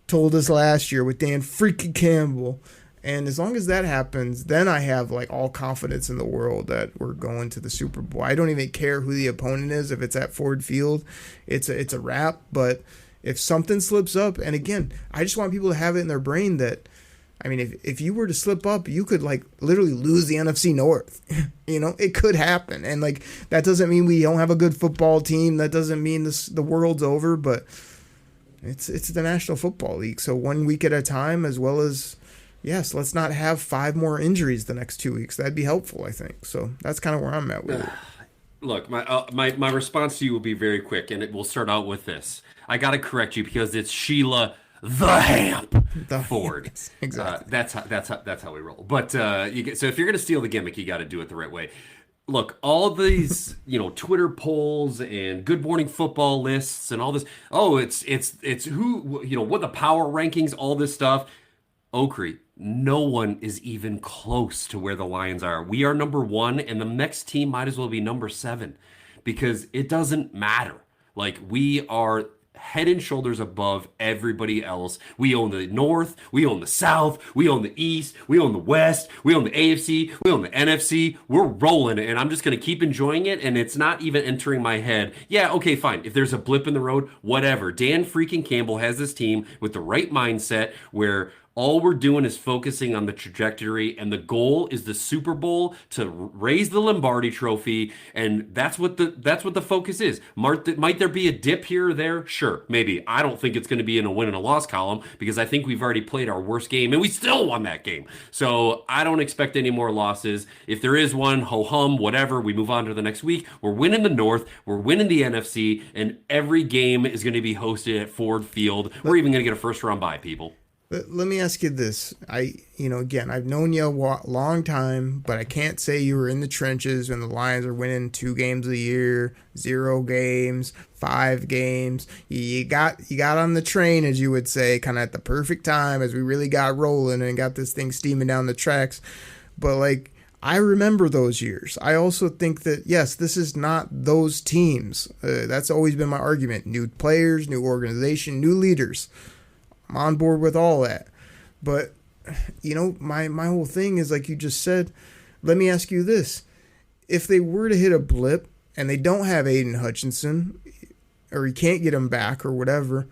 told us last year with Dan freaking Campbell. And as long as that happens, then I have like all confidence in the world that we're going to the Super Bowl. I don't even care who the opponent is. If it's at Ford Field, it's a wrap. But if something slips up, and again, I just want people to have it in their brain that, I mean, if you were to slip up, you could like literally lose the NFC North. It could happen. And like, that doesn't mean we don't have a good football team. That doesn't mean the world's over, but it's the National Football League. So 1 week at a time, as well as, yes, let's not have 5 more injuries the next 2 weeks. That'd be helpful, I think. So that's kind of where I'm at with it. Look, my response to you will be very quick, and it will start out with this. I got to correct you because it's Sheila the Hamp Ford. Exactly. That's how we roll. But so if you're going to steal the gimmick, you got to do it the right way. Look, all of these, Twitter polls and Good Morning Football lists and all this. Oh, it's who, what the power rankings, all this stuff. Okrie, no one is even close to where the Lions are. We are number 1, and the next team might as well be number 7 because it doesn't matter. Like, we are head and shoulders above everybody else. We own the North, we own the South, we own the East, we own the West, we own the AFC, we own the NFC. We're rolling, and I'm just going to keep enjoying it, and it's not even entering my head. Yeah, okay, fine. If there's a blip in the road, whatever. Dan freaking Campbell has this team with the right mindset where all we're doing is focusing on the trajectory, and the goal is the Super Bowl to raise the Lombardi Trophy, and that's what the focus is. Might there be a dip here or there? Sure, maybe. I don't think it's going to be in a win and a loss column because I think we've already played our worst game, and we still won that game. So I don't expect any more losses. If there is one, ho-hum, whatever, we move on to the next week. We're winning the North, we're winning the NFC, and every game is going to be hosted at Ford Field. We're even going to get a first-round bye, people. Let me ask you this. Again, I've known you a long time, but I can't say you were in the trenches when the Lions are winning 2 games a year, 0 games, 5 games. You got on the train, as you would say, kind of at the perfect time as we really got rolling and got this thing steaming down the tracks. But like, I remember those years. I also think that, yes, this is not those teams. That's always been my argument. New players, new organization, new leaders. I'm on board with all that. But my whole thing is like you just said. Let me ask you this. If they were to hit a blip and they don't have Aiden Hutchinson, or you can't get him back or whatever,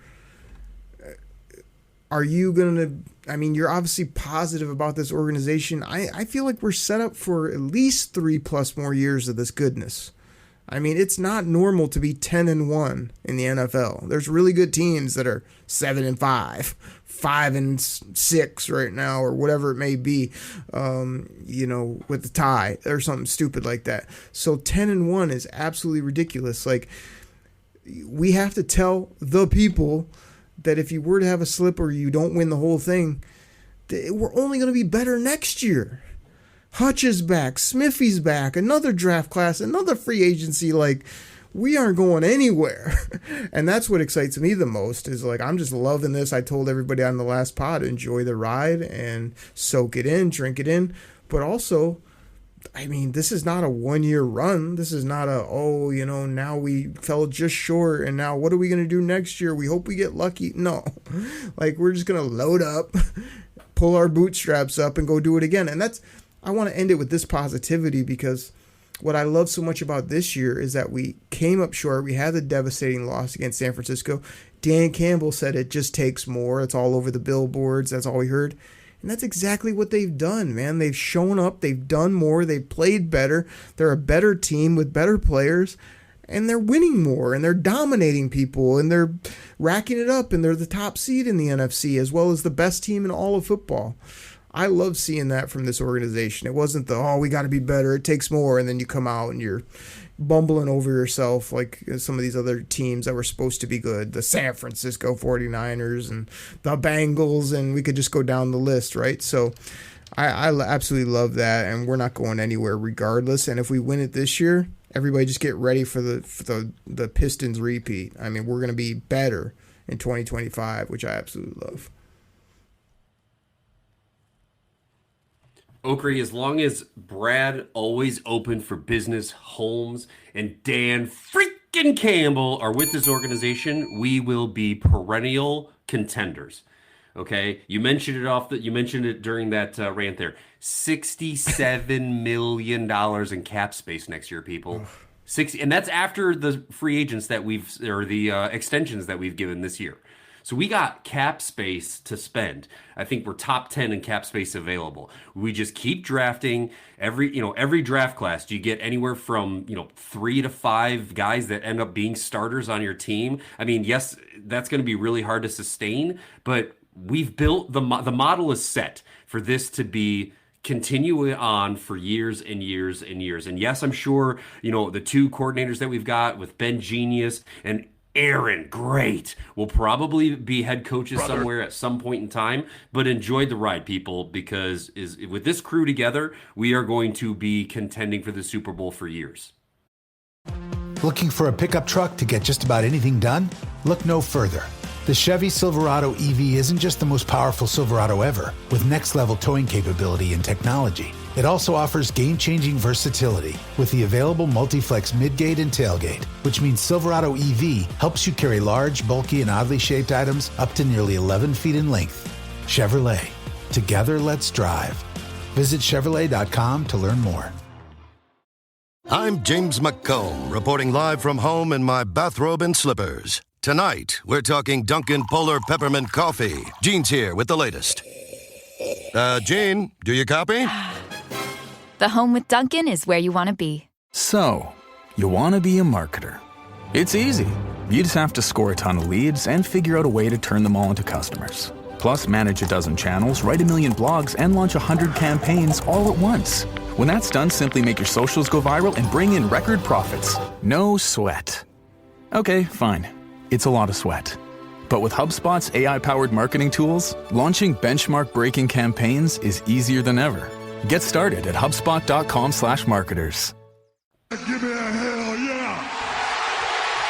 are you going to, you're obviously positive about this organization. I feel like we're set up for at least 3+ more years of this goodness. It's not normal to be 10-1 in the NFL. There's really good teams that are 7-5, 5-6 right now, or whatever it may be, with the tie or something stupid like that. So 10-1 is absolutely ridiculous. Like, we have to tell the people that if you were to have a slip or you don't win the whole thing, we're only going to be better next year. Hutch is back, Smithy's back, another draft class, another free agency. Like, we aren't going anywhere. And that's what excites me the most is, like, I'm just loving this. I told everybody on the last pod, enjoy the ride and soak it in, drink it in. But also, this is not a 1-year run. This is not now we fell just short and now what are we going to do next year? We hope we get lucky. No, like, we're just going to load up, pull our bootstraps up and go do it again. And I want to end it with this positivity, because what I love so much about this year is that we came up short. We had the devastating loss against San Francisco. Dan Campbell said it just takes more. It's all over the billboards. That's all we heard. And that's exactly what they've done, man. They've shown up. They've done more. They've played better. They're a better team with better players. And they're winning more. And they're dominating people. And they're racking it up. And they're the top seed in the NFC, as well as the best team in all of football. I love seeing that from this organization. It wasn't we got to be better, it takes more, and then you come out and you're bumbling over yourself like some of these other teams that were supposed to be good, the San Francisco 49ers and the Bengals, and we could just go down the list, right? So I absolutely love that, and we're not going anywhere regardless. And if we win it this year, everybody just get ready for the Pistons repeat. We're going to be better in 2025, which I absolutely love. Okri, as long as Brad always open for business, Holmes and Dan freaking Campbell are with this organization, we will be perennial contenders. Okay, you mentioned it during that rant there. $67 million in cap space next year, people. And that's after the free agents that the extensions that we've given this year. So we got cap space to spend. I think we're top 10 in cap space available. We just keep drafting every draft class. You get anywhere from 3 to 5 guys that end up being starters on your team. Yes, that's going to be really hard to sustain, but we've built the model is set for this to be continuing on for years and years and years. And yes, I'm sure the 2 coordinators that we've got with Ben Genius and Aaron, great, will probably be head coaches somewhere at some point in time, but enjoy the ride, people, because with this crew together, we are going to be contending for the Super Bowl for years. Looking for a pickup truck to get just about anything done? Look no further. The Chevy Silverado EV isn't just the most powerful Silverado ever, with next-level towing capability and technology. It also offers game-changing versatility with the available multi-flex midgate and tailgate, which means Silverado EV helps you carry large, bulky, and oddly shaped items up to nearly 11 feet in length. Chevrolet. Together, let's drive. Visit Chevrolet.com to learn more. I'm James McComb, reporting live from home in my bathrobe and slippers. Tonight, we're talking Dunkin' Polar Peppermint Coffee. Gene's here with the latest. Gene, do you copy? The home with Dunkin' is where you want to be. So, you want to be a marketer. It's easy. You just have to score a ton of leads and figure out a way to turn them all into customers. Plus, manage a dozen channels, write 1 million blogs, and launch 100 campaigns all at once. When that's done, simply make your socials go viral and bring in record profits. No sweat. Okay, fine. It's a lot of sweat. But with HubSpot's AI-powered marketing tools, launching benchmark-breaking campaigns is easier than ever. Get started at HubSpot.com/marketers. Give me a hell yeah!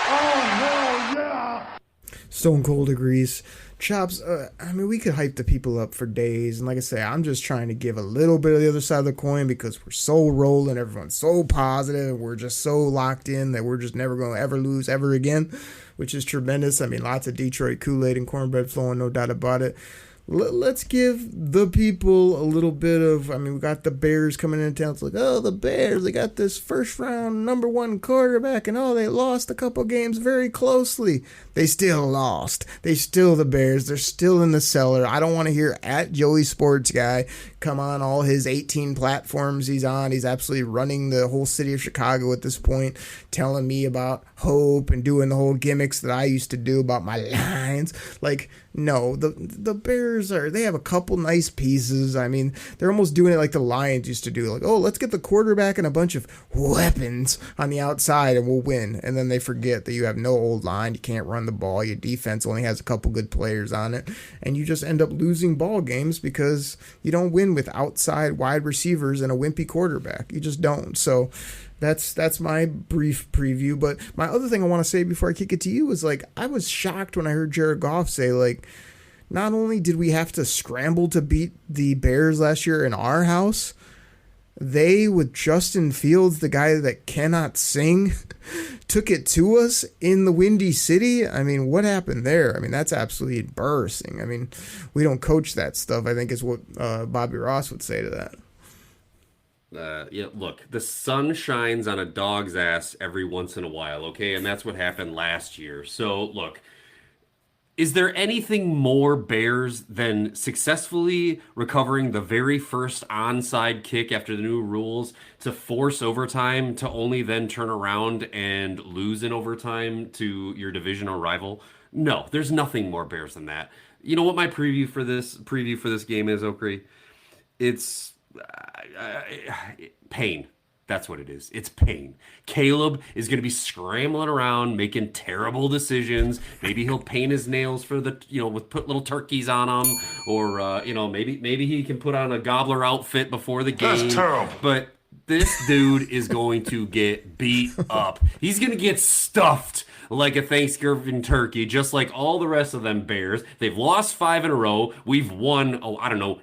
Oh, hell yeah! Stone Cold agrees. Chops, we could hype the people up for days. And like I say, I'm just trying to give a little bit of the other side of the coin because we're so rolling. Everyone's so positive. And we're just so locked in that we're just never going to ever lose ever again, which is tremendous. Lots of Detroit Koolaid and cornbread flowing, no doubt about it. let's give the people a little bit of, I mean, we got the Bears coming into town. It's like, oh, the Bears, they got this first round number 1 quarterback, and oh, they lost a couple games very closely. They still lost. They still the Bears. They're still in the cellar. I don't want to hear at Joey Sports Guy come on all his 18 platforms he's on. He's absolutely running the whole city of Chicago at this point, telling me about hope and doing the whole gimmicks that I used to do about my lines. Like, no, the Bears they have a couple nice pieces. I mean, they're almost doing it like the Lions used to do. Like, oh, let's get the quarterback and a bunch of weapons on the outside and we'll win. And then they forget that you have no old line. You can't run the ball. Your defense only has a couple good players on it. And you just end up losing ball games because you don't win with outside wide receivers and a wimpy quarterback. You just don't. So that's my brief preview. But my other thing I want to say before I kick it to you is, like, I was shocked when I heard Jared Goff say, like, not only did we have to scramble to beat the Bears last year in our house, they, with Justin Fields, the guy that cannot sing, took it to us in the Windy City. I mean, what happened there? I mean, that's absolutely embarrassing. I mean, we don't coach that stuff, I think is what Bobby Ross would say to that. Yeah, look, the sun shines on a dog's ass every once in a while, okay? And that's what happened last year. So, look, is there anything more Bears than successfully recovering the very first onside kick after the new rules to force overtime to only then turn around and lose in overtime to your divisional rival? No, there's nothing more Bears than that. You know what my preview for this game is, Oakley? It's pain. That's what it is. It's pain. Caleb is going to be scrambling around, making terrible decisions. Maybe he'll paint his nails for put little turkeys on them, or maybe he can put on a gobbler outfit before the game. That's terrible. But this dude is going to get beat up. He's going to get stuffed like a Thanksgiving turkey, just like all the rest of them Bears. They've lost 5 in a row. We've won,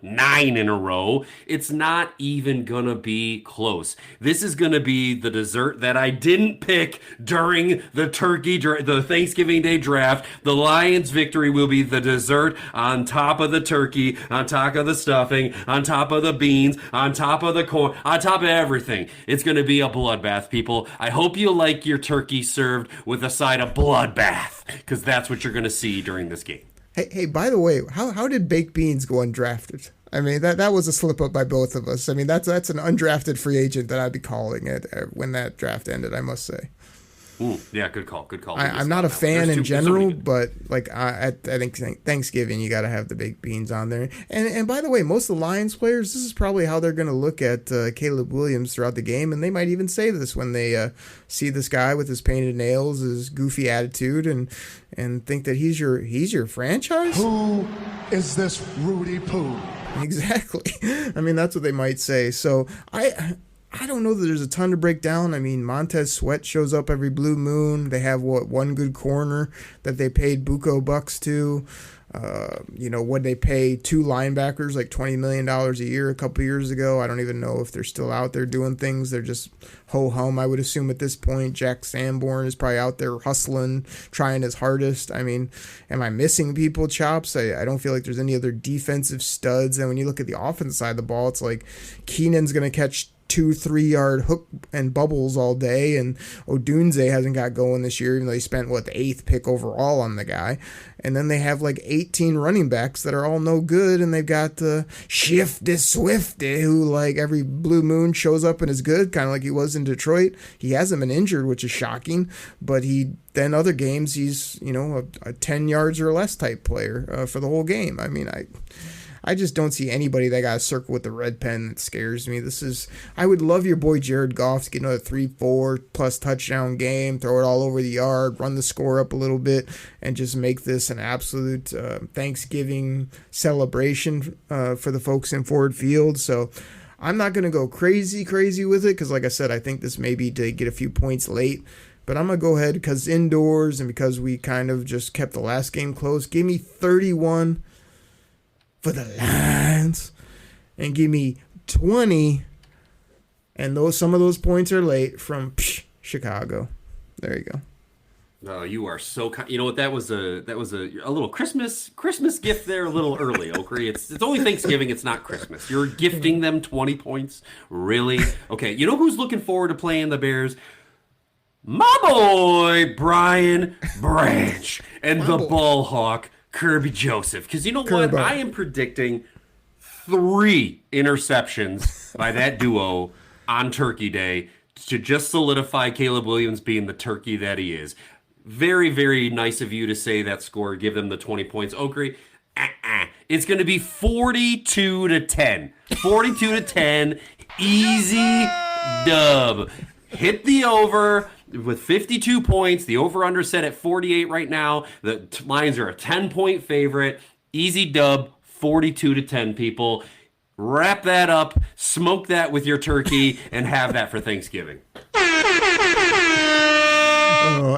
9 in a row. It's not even gonna be close. This is gonna be the dessert that I didn't pick during the Thanksgiving Day draft. The Lions' victory will be the dessert on top of the turkey, on top of the stuffing, on top of the beans, on top of the corn, on top of everything. It's gonna be a bloodbath, people. I hope you like your turkey served with a side of bloodbath, because that's what you're going to see during this game. Hey, by the way, how did baked beans go undrafted? I mean, that was a slip up by both of us. I mean, that's an undrafted free agent that I'd be calling it when that draft ended, I must say. Ooh, yeah, good call. I'm not a fan in general, but like I think Thanksgiving you got to have the baked beans on there. And by the way, most of the Lions players, this is probably how they're going to look at Caleb Williams throughout the game, and they might even say this when they see this guy with his painted nails, his goofy attitude, and think that he's your franchise. Who is this Rudy Poo? Exactly. I mean, that's what they might say. So I don't know that there's a ton to break down. I mean, Montez Sweat shows up every blue moon. They have one good corner that they paid buco bucks to. Would they pay 2 linebackers like $20 million a year a couple years ago? I don't even know if they're still out there doing things. They're just ho-hum, I would assume at this point. Jack Sanborn is probably out there hustling, trying his hardest. I mean, am I missing people, Chops? I don't feel like there's any other defensive studs. And when you look at the offensive side of the ball, it's like Keenan's going to catch 2-3 yard hook and bubbles all day, and Odunze hasn't got going this year, even though he spent the 8th pick overall on the guy. And then they have like 18 running backs that are all no good, and they've got Shifty Swifty, who like every blue moon shows up and is good, kind of like he was in Detroit. He hasn't been injured, which is shocking, but then other games he's a 10 yards or less type player for the whole game. I mean, I just don't see anybody that got a circle with the red pen that scares me. I would love your boy Jared Goff to get another 3-4 plus touchdown game, throw it all over the yard, run the score up a little bit, and just make this an absolute Thanksgiving celebration for the folks in Ford Field. So I'm not going to go crazy with it because, like I said, I think this may be to get a few points late. But I'm going to go ahead because indoors and because we kind of just kept the last game close. Give me 31 for the Lions, and give me 20, and some of those points are late from Chicago. There you go. Oh, you are so kind. You know what? That was a little Christmas gift there, a little early, Okri. It's only Thanksgiving. It's not Christmas. You're gifting them 20 points, really? Okay. You know who's looking forward to playing the Bears? My boy Brian Branch and the ball hawk Kirby Joseph. Because you know what? I am predicting 3 interceptions by that duo on Turkey Day to just solidify Caleb Williams being the turkey that he is. Very, very nice of you to say that score. Give them the 20 points. Okri, it's going to be 42-10. 42-10. Easy dub. Hit the over with 52 points. The over-under set at 48 right now. The Lions are a 10-point favorite. Easy dub. 42-10, people. Wrap that up. Smoke that with your turkey and have that for Thanksgiving.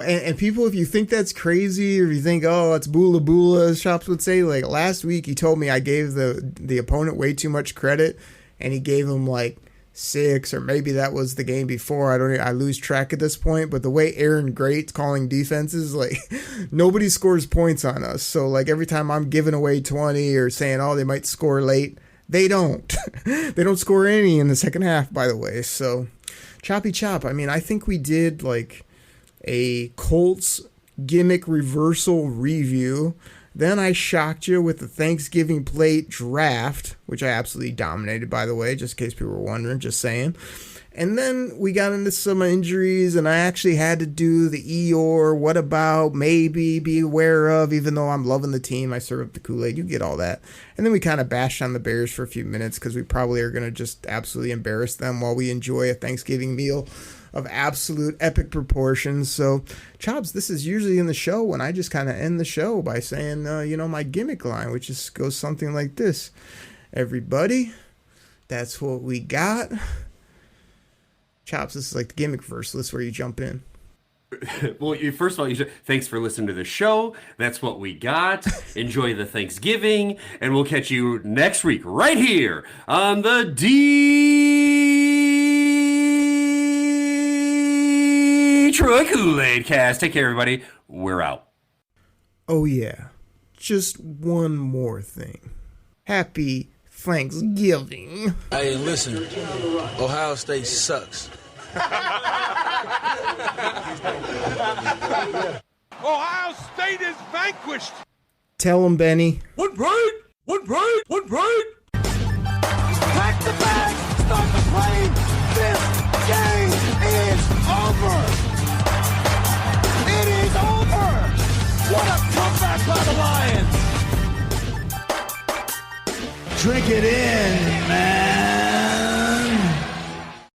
And people, if you think that's crazy, or if you think, oh, it's boola boola, as Chops would say, like last week he told me I gave the opponent way too much credit, and he gave him like 6, or maybe that was the game before. I lose track at this point, but the way Aaron Great's calling defenses, like nobody scores points on us. So like every time I'm giving away 20 or saying, oh, they might score late, they don't. They don't score any in the second half, by the way. So choppy chop. I mean, I think we did like a Colts gimmick reversal review. Then I shocked you with the Thanksgiving plate draft, which I absolutely dominated, by the way, just in case people were wondering, just saying. And then we got into some injuries, and I actually had to do the Eeyore, what about, maybe, be aware of, even though I'm loving the team, I serve up the Kool-Aid, you get all that. And then we kind of bashed on the Bears for a few minutes, because we probably are going to just absolutely embarrass them while we enjoy a Thanksgiving meal of absolute epic proportions. So, Chops, this is usually in the show when I just kind of end the show by saying, my gimmick line, which just goes something like this. Everybody, that's what we got. Chops, this is like the gimmick verse. This is where you jump in. Well, first of all, thanks for listening to the show. That's what we got. Enjoy the Thanksgiving, and we'll catch you next week right here on the Detroit Koolaid Cast. Take care, everybody. We're out. Oh, yeah. Just one more thing. Happy Thanksgiving. Hey, listen. Ohio State sucks. Ohio State is vanquished. Tell him, Benny. One brain. Pack the bag. Start the plane. This game is over. It is over. What a comeback by the Lions. Drink it in, man.